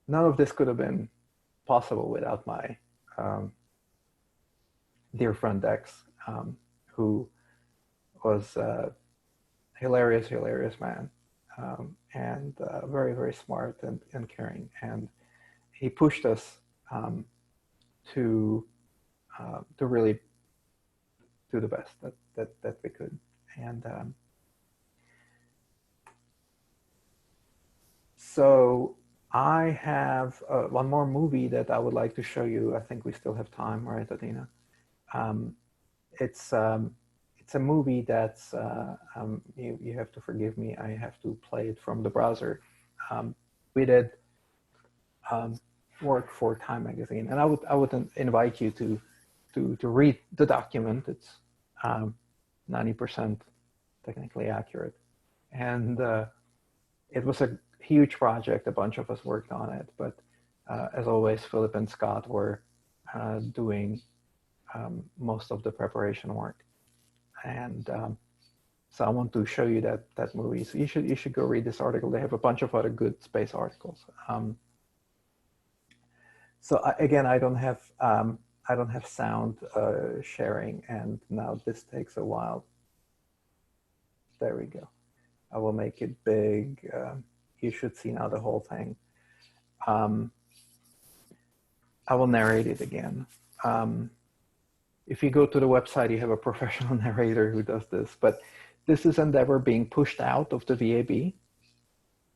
Speaker 3: None of this could have been possible without my dear friend Dex, who was a hilarious man, and very, very smart and caring. And he pushed us to really do the best that we could. And so I have one more movie that I would like to show you. I think we still have time, right, Adina? It's a movie that's, you have to forgive me, I have to play it from the browser. We did work for Time magazine, and I would invite you to read the document. It's 90% technically accurate. And it was a huge project. A bunch of us worked on it, but as always, Philip and Scott were doing most of the preparation work. And so I want to show you that movie. So you should go read this article. They have a bunch of other good space articles. So again, I don't have sound sharing, and now this takes a while. There we go. I will make it big. You should see now the whole thing. I will narrate it again. If you go to the website, you have a professional narrator who does this, but this is Endeavour being pushed out of the VAB.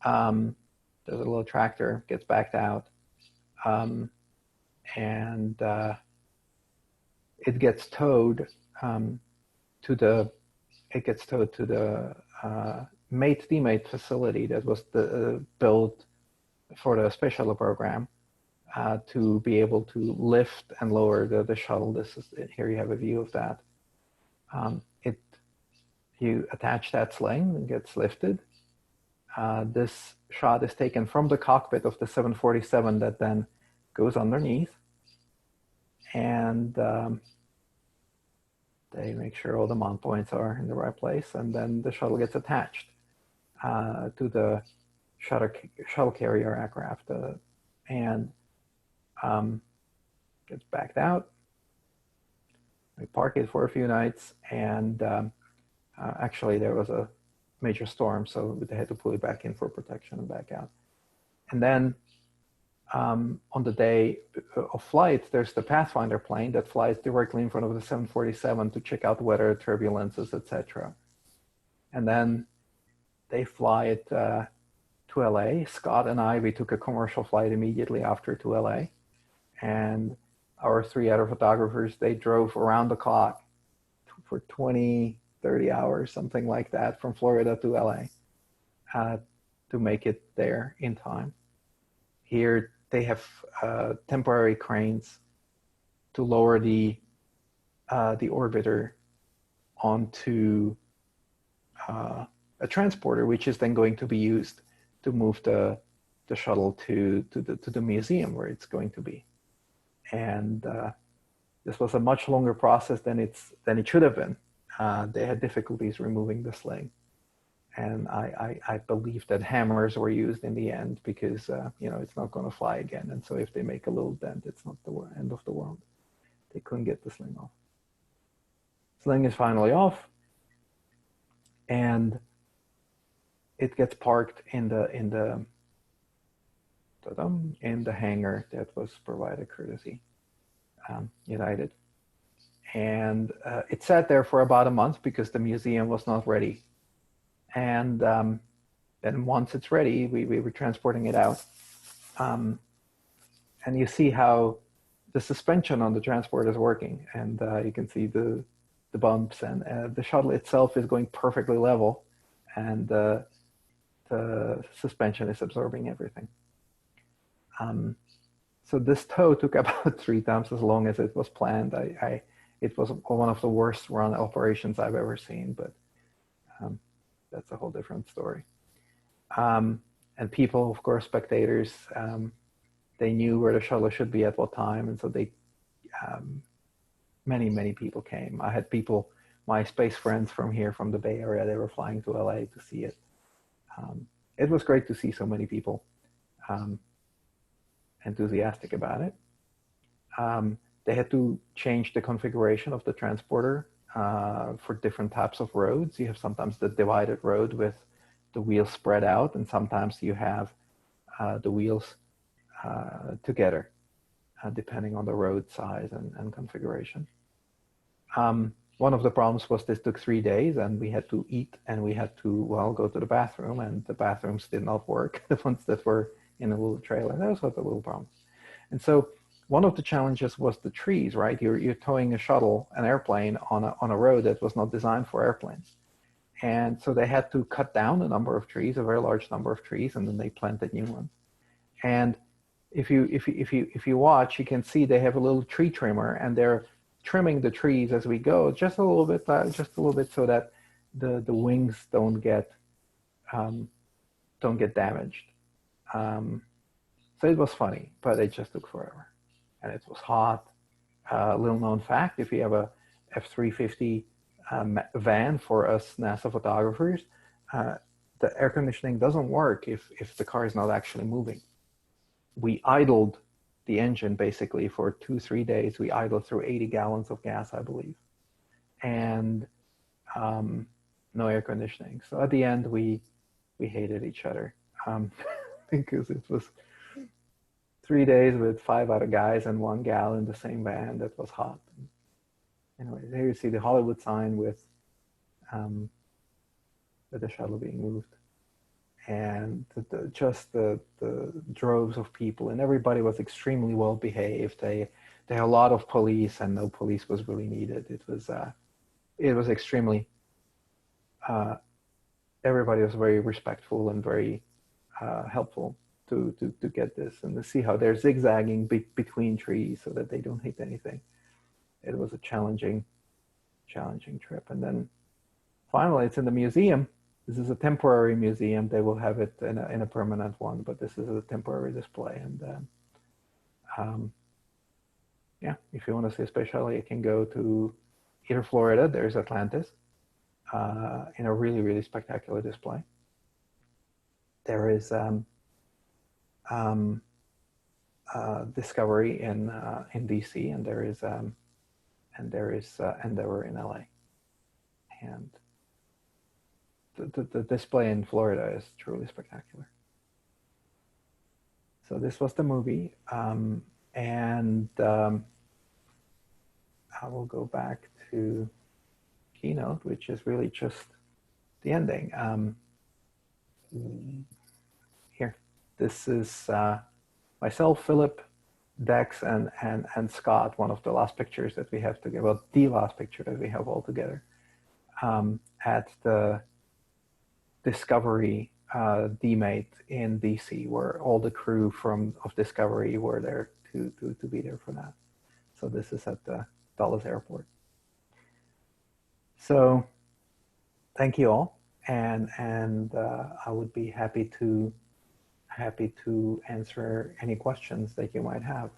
Speaker 3: There's a little tractor, gets backed out, and it gets towed to the mate-demate facility that was built for the space shuttle program to be able to lift and lower the shuttle. This is here. You have a view of that. You attach that sling and gets lifted. This shot is taken from the cockpit of the 747 that then goes underneath, and they make sure all the mount points are in the right place, and then the shuttle gets attached to the shuttle carrier aircraft and gets backed out. We park it for a few nights, and actually there was a major storm, so they had to pull it back in for protection and back out. And then on the day of flight, there's the Pathfinder plane that flies directly in front of the 747 to check out weather, turbulences, etc. And then they fly it to LA. Scott and we took a commercial flight immediately after to LA. And our 3 other photographers, they drove around the clock for 20, 30 hours, something like that, from Florida to LA to make it there in time. Here they have temporary cranes to lower the orbiter onto a transporter, which is then going to be used to move the shuttle to the museum where it's going to be. And this was a much longer process than it should have been. They had difficulties removing the sling, and I believe that hammers were used in the end because it's not going to fly again. And so if they make a little dent, it's not the end of the world. They couldn't get the sling off. Sling is finally off, and it gets parked in the hangar that was provided courtesy United. And it sat there for about a month because the museum was not ready. And then once it's ready, we were transporting it out. And you see how the suspension on the transport is working. And you can see the bumps, and the shuttle itself is going perfectly level. And the suspension is absorbing everything. So this tow took about 3 times as long as it was planned. It was one of the worst run operations I've ever seen, but that's a whole different story. And people, of course, spectators, they knew where the shuttle should be at what time, and so they, many people came. I had people, my space friends from here, from the Bay Area, they were flying to LA to see it. It was great to see so many people enthusiastic about it. They had to change the configuration of the transporter for different types of roads. You have sometimes the divided road with the wheels spread out, and sometimes you have the wheels together, depending on the road size and configuration. One of the problems was this took 3 days, and we had to eat, and we had to, well, go to the bathroom, and the bathrooms did not work, the ones that were in a little trailer. Those were the little problems. And so one of the challenges was the trees, right? You're towing a shuttle, an airplane, on a road that was not designed for airplanes. And so they had to cut down a number of trees, a very large number of trees, and then they planted new ones. And if you watch, you can see they have a little tree trimmer, and they're trimming the trees as we go, just a little bit, so that the wings don't get damaged. So it was funny, but it just took forever, and it was hot. Little known fact: if you have a F-350 van for us NASA photographers, the air conditioning doesn't work if the car is not actually moving. We idled the engine basically for 2-3 days. We idled through 80 gallons of gas, I believe, and no air conditioning. So at the end, we hated each other because it was 3 days with 5 other guys and 1 gal in the same van that was hot. Anyway, there you see the Hollywood sign with the shuttle being moved, and just the droves of people, and everybody was extremely well behaved. They had a lot of police, and no police was really needed. It was extremely. Everybody was very respectful and very helpful to get this, and to see how they're zigzagging between trees so that they don't hit anything. It was a challenging trip. And then finally, it's in the museum. This is a temporary museum. They will have it in a permanent one, but this is a temporary display. And yeah, if you want to see a space shuttle, you can go to either Florida. There's Atlantis in a really, really spectacular display. There is Discovery in DC, and there is Endeavor in LA. And the display in Florida is truly spectacular. So this was the movie, and I will go back to keynote, which is really just the ending. Here, this is myself, Philip, Dex, and Scott, one of the last pictures that we have together, well, the last picture that we have all together, at the Discovery DMATE in DC, where all the crew of Discovery were there to be there for that. So this is at the Dulles Airport. So thank you all, and I would be happy to answer any questions that you might have.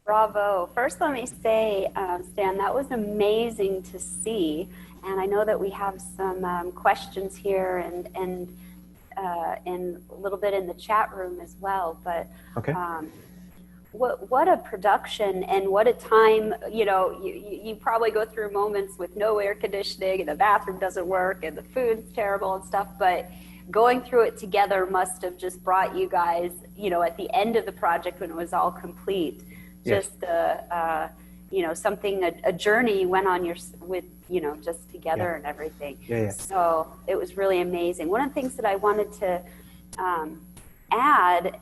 Speaker 2: Bravo. First, let me say, Stan, that was amazing to see. And I know that we have some questions here and a little bit in the chat room as well. But
Speaker 3: okay.
Speaker 2: What a production, and what a time. You know, you probably go through moments with no air conditioning, and the bathroom doesn't work, and the food's terrible and stuff. But going through it together must have just brought you guys, you know, at the end of the project when it was all complete, just you know, something, a journey you went on with, you know, just together and everything. So it was really amazing. One of the things that I wanted to add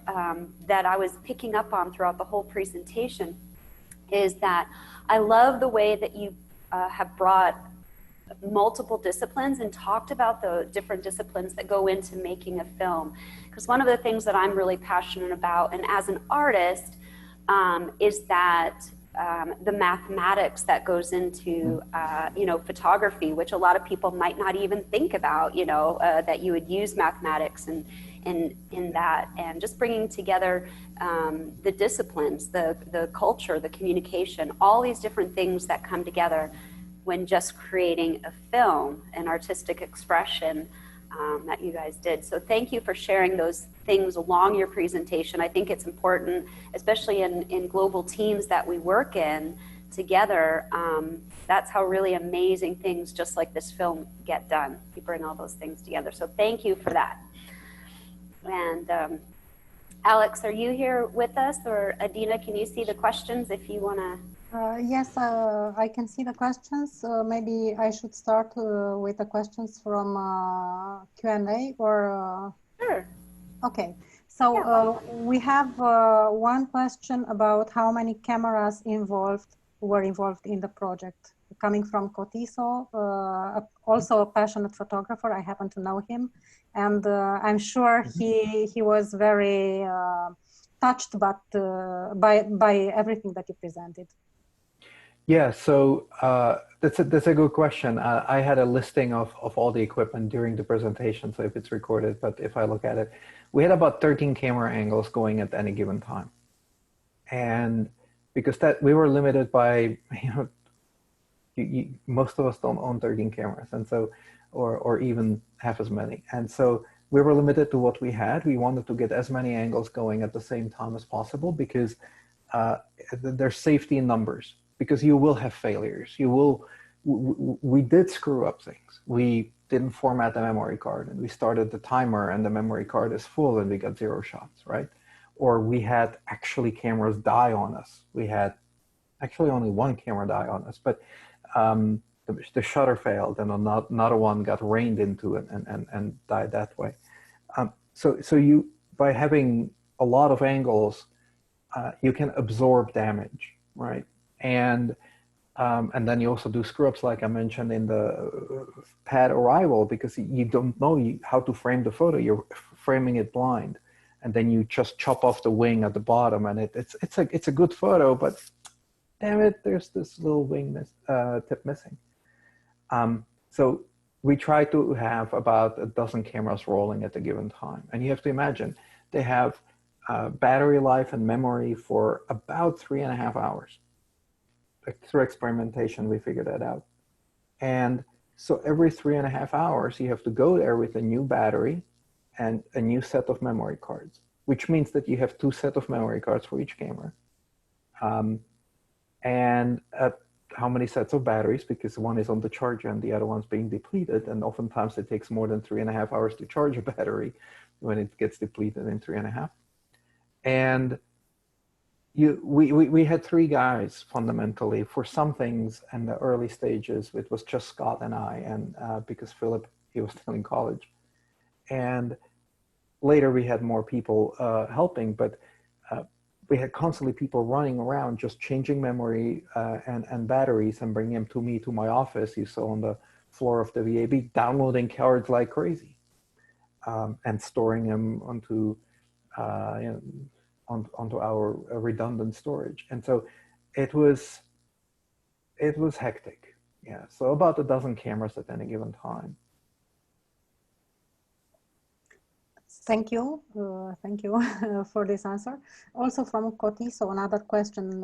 Speaker 2: that I was picking up on throughout the whole presentation is that I love the way that you have brought multiple disciplines and talked about the different disciplines that go into making a film. Because one of the things that I'm really passionate about, and as an artist, is that the mathematics that goes into, you know, photography, which a lot of people might not even think about, you know, that you would use mathematics and in that, and just bringing together the disciplines, the culture, the communication, all these different things that come together when just creating a film, an artistic expression that you guys did. So thank you for sharing those things along your presentation. I think it's important, especially in global teams that we work in together. That's how really amazing things just like this film get done. You bring all those things together. So thank you for that. And Alex, are you here with us? Or Adina, can you see the questions if you want to?
Speaker 4: Yes, I can see the questions. Maybe I should start with the questions from Q&A or...
Speaker 2: Sure.
Speaker 4: Okay, so we have one question about how many cameras were involved in the project. Coming from Cotiso, also a passionate photographer. I happen to know him, and I'm sure he was very touched by everything that you presented.
Speaker 3: Yeah, so that's a good question. I had a listing of all the equipment during the presentation, so if it's recorded, but if I look at it, we had about 13 camera angles going at any given time. And because we were limited by, you know, most of us don't own 13 cameras, and so, or even half as many. And so we were limited to what we had. We wanted to get as many angles going at the same time as possible because there's safety in numbers. Because you will have failures. We did screw up things. We didn't format the memory card, and we started the timer and the memory card is full and we got 0 shots, right? Or we had actually cameras die on us. We had actually only one camera die on us, but the shutter failed and another one got rained into it and died that way. So you, by having a lot of angles, you can absorb damage, right? And then you also do screw-ups, like I mentioned in the pad arrival, because you don't know how to frame the photo. You're framing it blind, and then you just chop off the wing at the bottom, and it's a good photo, but damn it, there's this little wing tip missing. So we try to have about a dozen cameras rolling at a given time, and you have to imagine they have battery life and memory for about 3.5 hours. Through experimentation, we figured that out. And so every 3.5 hours, you have to go there with a new battery and a new set of memory cards, which means that you have 2 sets of memory cards for each camera. And how many sets of batteries, because one is on the charger and the other one's being depleted. And oftentimes it takes more than 3.5 hours to charge a battery when it gets depleted in 3.5. And we had 3 guys fundamentally for some things in the early stages. It was just Scott and I, and because Philip, he was still in college. And later we had more people helping, but we had constantly people running around just changing memory and batteries and bringing them to me, to my office. You saw on the floor of the VAB, downloading cards like crazy and storing them onto onto our redundant storage. And so it was hectic. Yeah, so about a dozen cameras at any given time.
Speaker 4: Thank you for this answer. Also from Koti, so another question,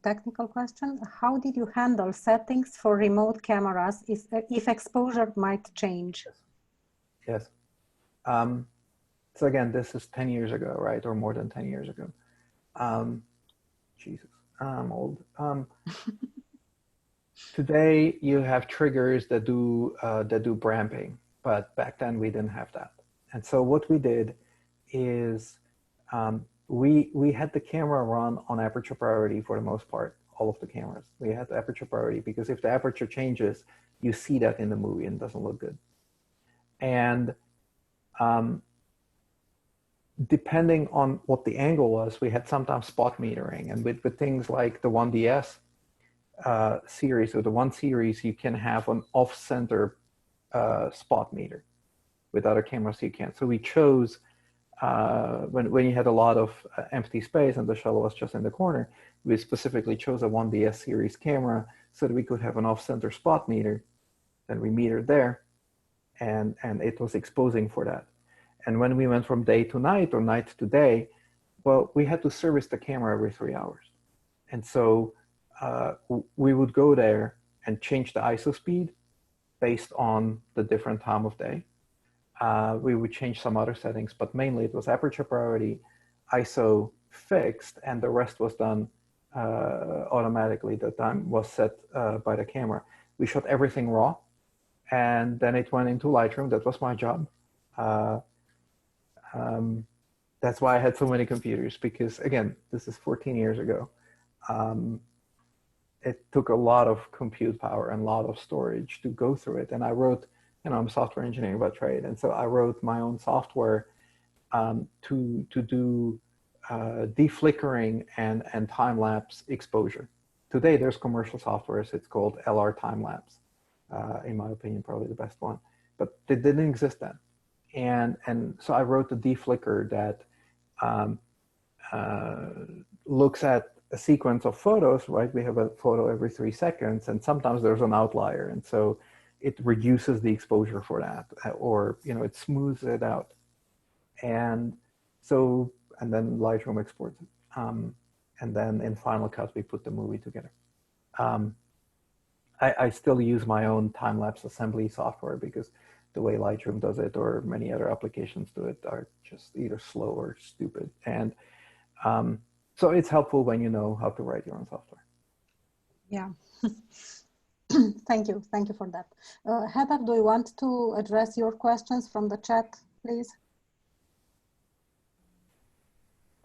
Speaker 4: technical question. How did you handle settings for remote cameras if exposure might change?
Speaker 3: Yes. So again, this is 10 years ago, right? Or more than 10 years ago. Jesus, I'm old. Today you have triggers that do bramping, but back then we didn't have that. And so what we did is we had the camera run on aperture priority for the most part all of the cameras. We had aperture priority because if the aperture changes, you see that in the movie and it doesn't look good. And depending on what the angle was, we had sometimes spot metering. And with things like the 1DS series or the 1 series, you can have an off-center spot meter. With other cameras, you can't. So we chose, when you had a lot of empty space and the shuttle was just in the corner, we specifically chose a 1DS series camera so that we could have an off-center spot meter. Then we metered there, and it was exposing for that. And when we went from day to night or night to day, well, we had to service the camera every 3 hours. And so we would go there and change the ISO speed based on the different time of day. We would change some other settings, but mainly it was aperture priority, ISO fixed, and the rest was done automatically. The time was set by the camera. We shot everything raw, and then it went into Lightroom. That was my job. That's why I had so many computers, because again, this is 14 years ago. It took a lot of compute power and a lot of storage to go through it. And I wrote, I'm a software engineer by trade. And so I wrote my own software to do deflickering and time-lapse exposure. Today, there's commercial softwares. It's called LR Time-Lapse. In my opinion, probably the best one. But it didn't exist then. And so I wrote the deflicker that looks at a sequence of photos, right? We have a photo every 3 seconds, and sometimes there's an outlier. And so it reduces the exposure for that, or, it smooths it out. And so, and then Lightroom exports it. And then in Final Cut, we put the movie together. I still use my own time-lapse assembly software because the way Lightroom does it or many other applications do it are just either slow or stupid. And so it's helpful when you know how to write your own software.
Speaker 4: Yeah. Thank you for that. Heather, do you want to address your questions from the chat, please?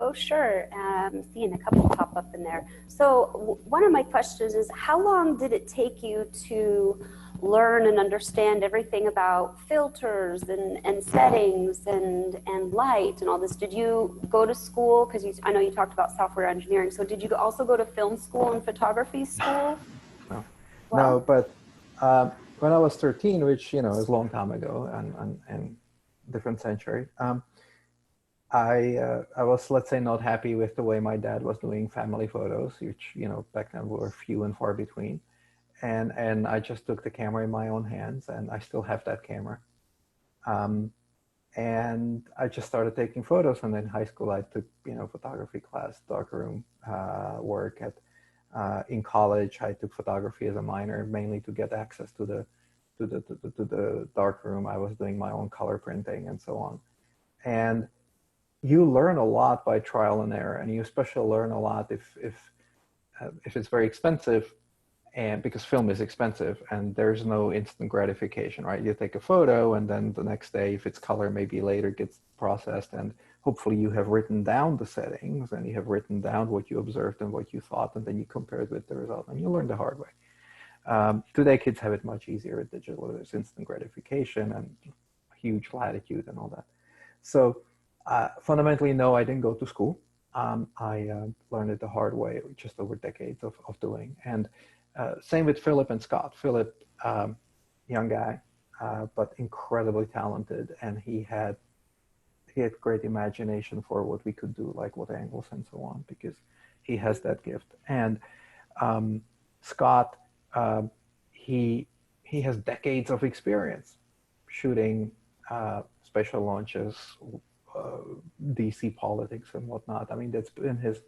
Speaker 2: Oh, sure. Seeing a couple pop up in there. So one of my questions is, how long did it take you to learn and understand everything about filters and settings and light and all this? Did you go to school? Because I know you talked about software engineering. So did you also go to film school and photography school?
Speaker 3: No,
Speaker 2: Well,
Speaker 3: no, but when I was 13, which, is a long time ago and different century, I was, let's say, not happy with the way my dad was doing family photos, which, back then were few and far between. And I just took the camera in my own hands, and I still have that camera. And I just started taking photos. And then in high school, I took, photography class, darkroom work. In college, I took photography as a minor, mainly to get access to the darkroom. I was doing my own color printing and so on. And you learn a lot by trial and error, and you especially learn a lot if it's very expensive, and because film is expensive and there's no instant gratification, right? You take a photo and then the next day, if it's color, maybe later gets processed, and hopefully you have written down the settings and you have written down what you observed and what you thought, and then you compare it with the result, and you learn the hard way. Today, kids have it much easier with digital. There's instant gratification and huge latitude and all that. So fundamentally, no, I didn't go to school. I learned it the hard way, just over decades of doing. And same with Philip and Scott. Philip, young guy, but incredibly talented, and he had great imagination for what we could do, like what angles and so on, because he has that gift. And Scott, he has decades of experience shooting special launches, DC politics and whatnot. I mean, that's been his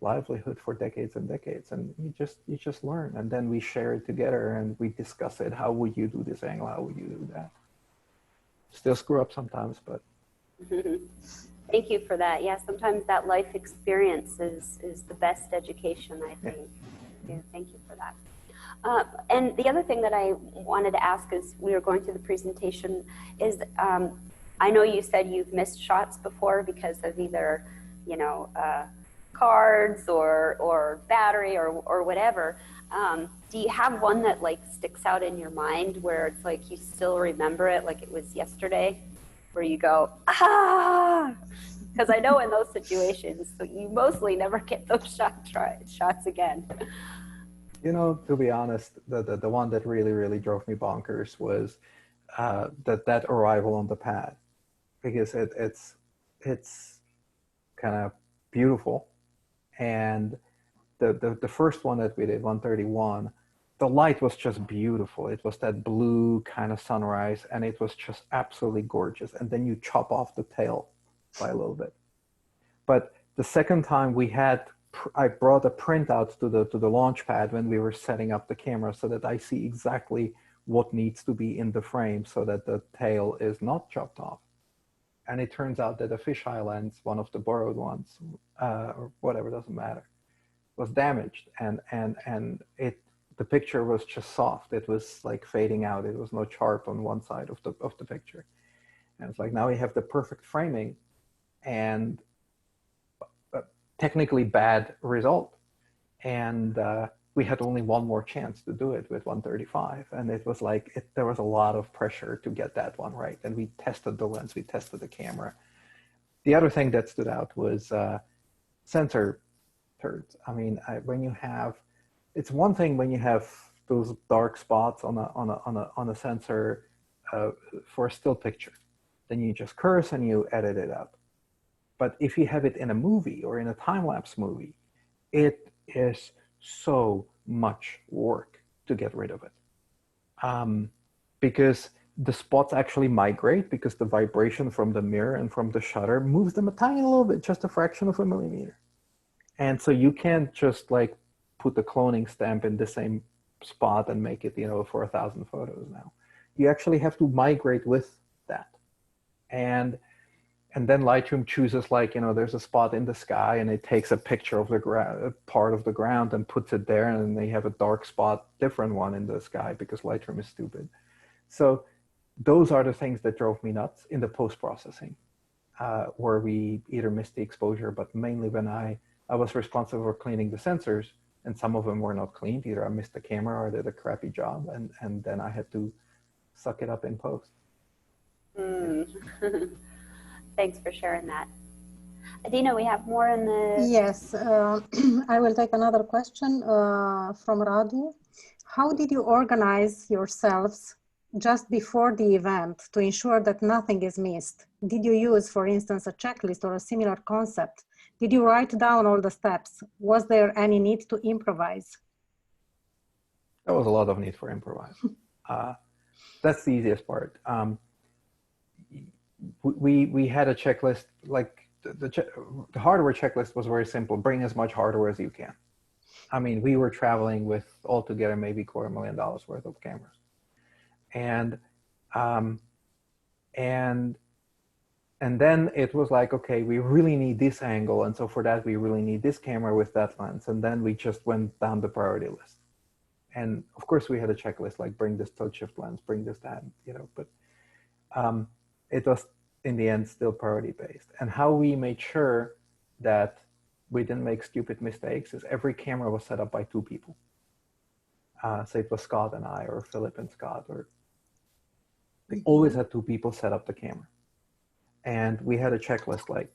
Speaker 3: livelihood for decades and decades, and you just learn, and then we share it together and we discuss it. How would you do this angle? How would you do that? Still screw up sometimes, but
Speaker 2: thank you for that. Yeah, sometimes that life experience is the best education, I think. Yeah, thank you for that. And the other thing that I wanted to ask as we were going through the presentation is, I know you said you've missed shots before because of either, cards or battery or whatever. Do you have one that like sticks out in your mind where it's like you still remember it like it was yesterday, where you go, ah? Because I know in those situations, so you mostly never get those shots again.
Speaker 3: You know, to be honest, the one that really drove me bonkers was that arrival on the pad, because it's kind of beautiful, and the first one that we did, 131, the light was just beautiful. It was that blue kind of sunrise, and it was just absolutely gorgeous. And then you chop off the tail by a little bit. But the second time I brought a printout to the launch pad when we were setting up the camera, so that I see exactly what needs to be in the frame so that the tail is not chopped off. And it turns out that a fisheye lens, one of the borrowed ones, or whatever, doesn't matter, was damaged, and the picture was just soft. It was like fading out. It was not sharp on one side of the picture. And it's like, now we have the perfect framing and technically bad result. And we had only one more chance to do it with 135. And it was like, there was a lot of pressure to get that one right. And we tested the lens, we tested the camera. The other thing that stood out was sensor turds. I mean, it's one thing when you have those dark spots on a sensor for a still picture, then you just curse and you edit it out. But if you have it in a movie or in a time-lapse movie, it is so much work to get rid of it, because the spots actually migrate, because the vibration from the mirror and from the shutter moves them a tiny little bit, just a fraction of a millimeter. And so you can't just like put the cloning stamp in the same spot and make it, for 1,000 photos now. You actually have to migrate with that. And then Lightroom chooses, like, there's a spot in the sky, and it takes a picture of the part of the ground and puts it there, and then they have a dark spot, different one in the sky, because Lightroom is stupid. So those are the things that drove me nuts in the post-processing, where we either missed the exposure, but mainly when I was responsible for cleaning the sensors, and some of them were not cleaned. Either I missed the camera or I did a crappy job, and then I had to suck it up in post.
Speaker 2: Thanks for sharing that. Adina, we have more in the...
Speaker 4: Yes, I will take another question from Radu. How did you organize yourselves just before the event to ensure that nothing is missed? Did you use, for instance, a checklist or a similar concept? Did you write down all the steps? Was there any need to improvise?
Speaker 3: There was a lot of need for improvise. That's the easiest part. We had a checklist, like the hardware checklist was very simple. Bring as much hardware as you can. I mean, we were traveling with altogether maybe $250,000 worth of cameras. And then it was like, okay, we really need this angle. And so for that, we really need this camera with that lens. And then we just went down the priority list. And of course we had a checklist, like bring this tilt shift lens, bring this, that, but it was in the end still priority based. And how we made sure that we didn't make stupid mistakes is every camera was set up by 2 people. So it was Scott and I, or Philip and Scott, or they always had 2 people set up the camera. And we had a checklist like,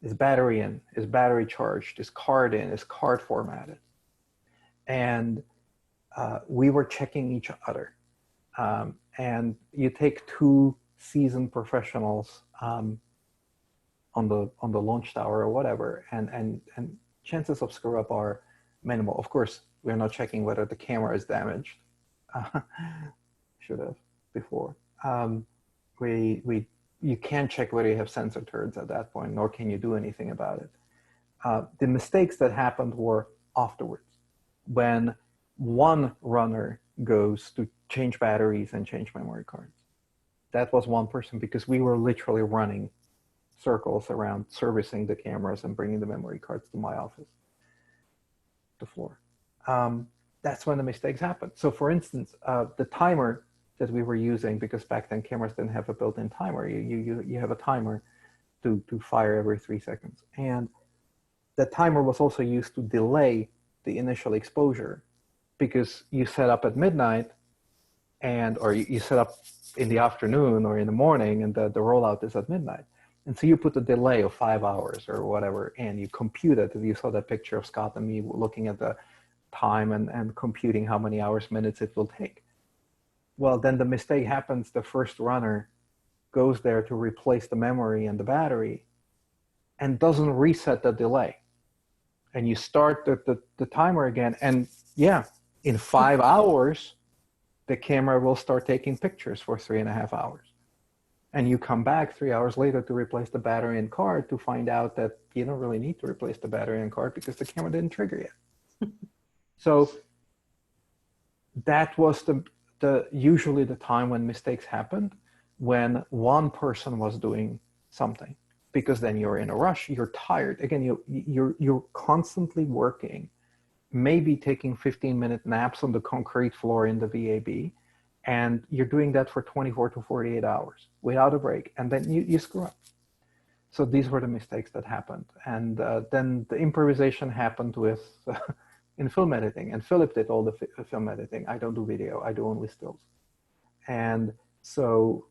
Speaker 3: is battery in, is battery charged, is card in, is card formatted? And we were checking each other. And you take 2 seasoned professionals on the launch tower or whatever, and chances of screw up are minimal. Of course, we're not checking whether the camera is damaged. Should have before. You can't check whether you have sensor turds at that point, nor can you do anything about it. The mistakes that happened were afterwards, when one runner goes to change batteries and change memory cards. That was one person, because we were literally running circles around servicing the cameras and bringing the memory cards to my office, the floor. That's when the mistakes happened. So for instance, the timer that we were using, because back then cameras didn't have a built-in timer. You have a timer to fire every 3 seconds. And the timer was also used to delay the initial exposure, because you set up at midnight, or you set up in the afternoon or in the morning, and the rollout is at midnight. And so you put a delay of 5 hours or whatever, and you compute it. You saw that picture of Scott and me looking at the time and computing how many hours, minutes it will take. Well, then the mistake happens. The first runner goes there to replace the memory and the battery and doesn't reset the delay. And you start the timer again. And yeah, in 5 hours, the camera will start taking pictures for 3.5 hours. And you come back 3 hours later to replace the battery and card to find out that you don't really need to replace the battery and card because the camera didn't trigger yet. So that was usually the time when mistakes happened, when one person was doing something, because then you're in a rush, you're tired. Again, you're constantly working, maybe taking 15-minute naps on the concrete floor in the VAB, and you're doing that for 24 to 48 hours without a break, and then you screw up. So these were the mistakes that happened. And then the improvisation happened with in film editing, and Philip did all the film editing. I don't do video, I do only stills. And so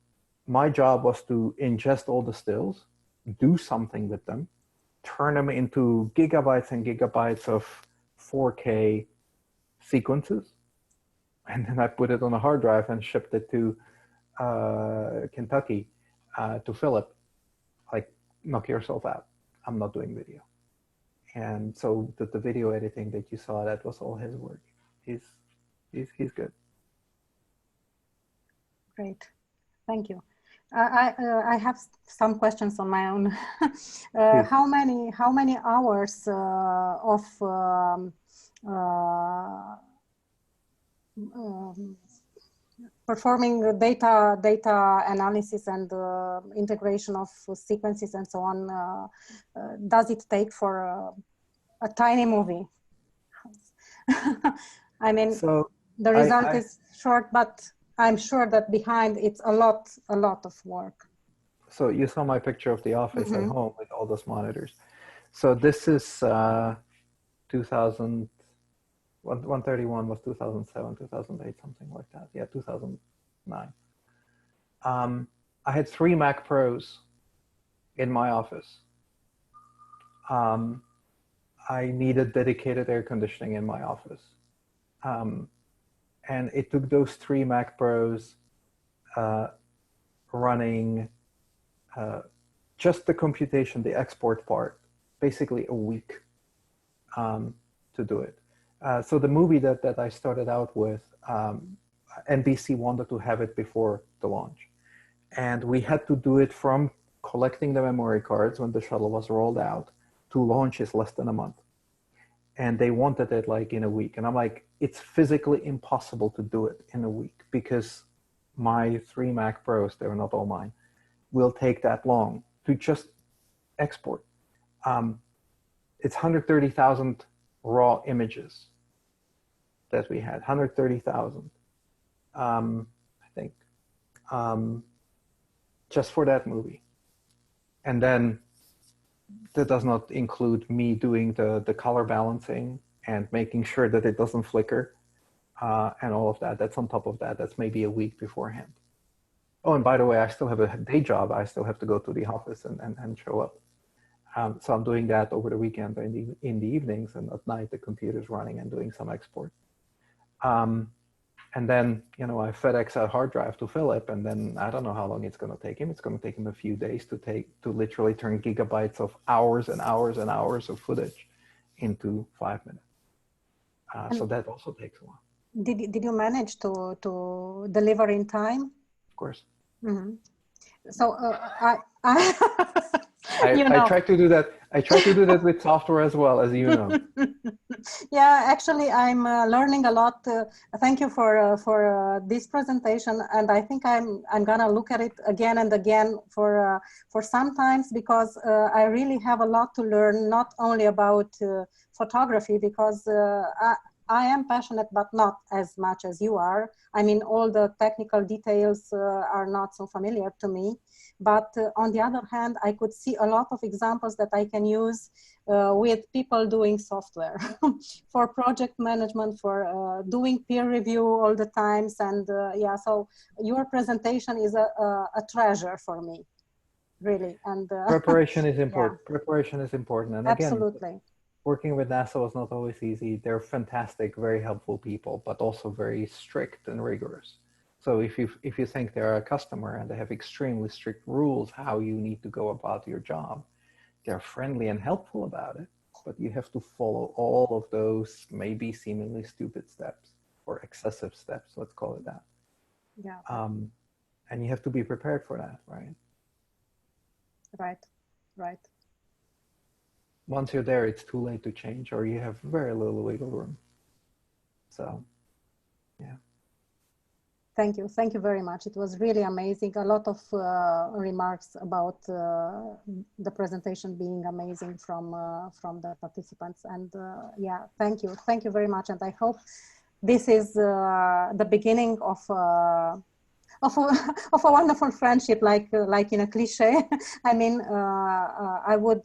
Speaker 3: my job was to ingest all the stills, do something with them, turn them into gigabytes and gigabytes of 4K sequences, and then I put it on a hard drive and shipped it to Kentucky to Philip. Like, knock yourself out. I'm not doing video. And so the video editing that you saw, that was all his work. He's good.
Speaker 4: Great, thank you. I have some questions on my own. How many hours of performing data analysis and integration of sequences and so on does it take for a tiny movie? I mean, so the result is short, but I'm sure that behind it's a lot of work.
Speaker 3: So you saw my picture of the office at home with all those monitors. So this is 2000. 131 was 2007, 2008, something like that. Yeah, 2009. I had 3 Mac Pros in my office. I needed dedicated air conditioning in my office. And it took those 3 Mac Pros running just the computation, the export part, basically a week to do it. So the movie that I started out with, NBC wanted to have it before the launch. And we had to do it from collecting the memory cards when the shuttle was rolled out to launch is less than a month. And they wanted it like in a week. And I'm like, it's physically impossible to do it in a week because my 3 Mac Pros, they're not all mine, will take that long to just export. It's 130,000 raw images that we had, 130,000, I think, just for that movie. And then that does not include me doing the color balancing and making sure that it doesn't flicker and all of that. That's on top of that. That's maybe a week beforehand. Oh, and by the way, I still have a day job. I still have to go to the office and show up. So I'm doing that over the weekend in the evenings, and at night the computer's running and doing some export. And then, you know, I FedEx a hard drive to Philip, and then I don't know how long it's going to take him. It's going to take him a few days to literally turn gigabytes of hours and hours and hours of footage into 5 minutes. So that also takes a while.
Speaker 4: Did you manage to deliver in time?
Speaker 3: Of course.
Speaker 4: Mm-hmm. So
Speaker 3: I try to do that. I try to do that with software as well, as you know.
Speaker 4: Yeah, actually, I'm learning a lot. Thank you for this presentation, and I think I'm gonna look at it again and again for some times, because I really have a lot to learn, not only about photography, because I am passionate, but not as much as you are. I mean, all the technical details are not so familiar to me. But on the other hand, I could see a lot of examples that I can use with people doing software for project management, for doing peer review all the times. And yeah, so your presentation is a treasure for me, really. And
Speaker 3: preparation is important.
Speaker 4: Yeah.
Speaker 3: Preparation is important. And
Speaker 4: Absolutely.
Speaker 3: Again, working with NASA was not always easy. They're fantastic, very helpful people, but also very strict and rigorous. So if you think they're a customer and they have extremely strict rules how you need to go about your job, they're friendly and helpful about it, but you have to follow all of those maybe seemingly stupid steps or excessive steps, let's call it that.
Speaker 4: Yeah.
Speaker 3: And you have to be prepared for that, right?
Speaker 4: Right, right.
Speaker 3: Once you're there, it's too late to change, or you have very little wiggle room. So, yeah.
Speaker 4: Thank you. Thank you very much. It was really amazing. A lot of remarks about the presentation being amazing from the participants. And yeah, thank you. Thank you very much. And I hope this is the beginning of a wonderful friendship, like in a cliche. I mean, I would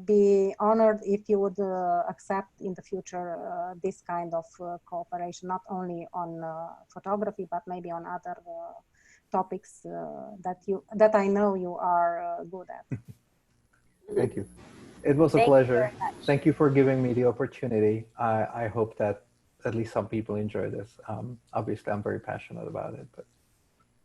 Speaker 4: be honored if you would accept in the future this kind of cooperation, not only on photography, but maybe on other topics that I know you are good at.
Speaker 3: Thank you. It was a pleasure. Thank you for giving me the opportunity. I hope that at least some people enjoy this. Obviously, I'm very passionate about it, but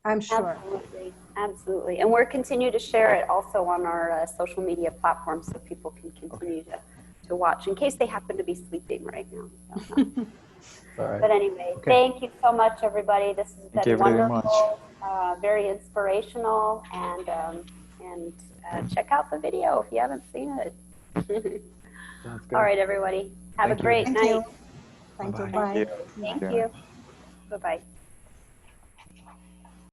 Speaker 4: I'm sure.
Speaker 2: Absolutely, absolutely. And we're continue to share it also on our social media platforms so people can continue to watch in case they happen to be sleeping right now. So,
Speaker 3: all right.
Speaker 2: But anyway, thank you so much, everybody. This has been wonderful, very inspirational, and check out the video if you haven't seen it.
Speaker 3: Sounds good.
Speaker 2: All right, everybody. Have a great night.
Speaker 4: Thank you. Bye.
Speaker 2: Thank you. Bye-bye.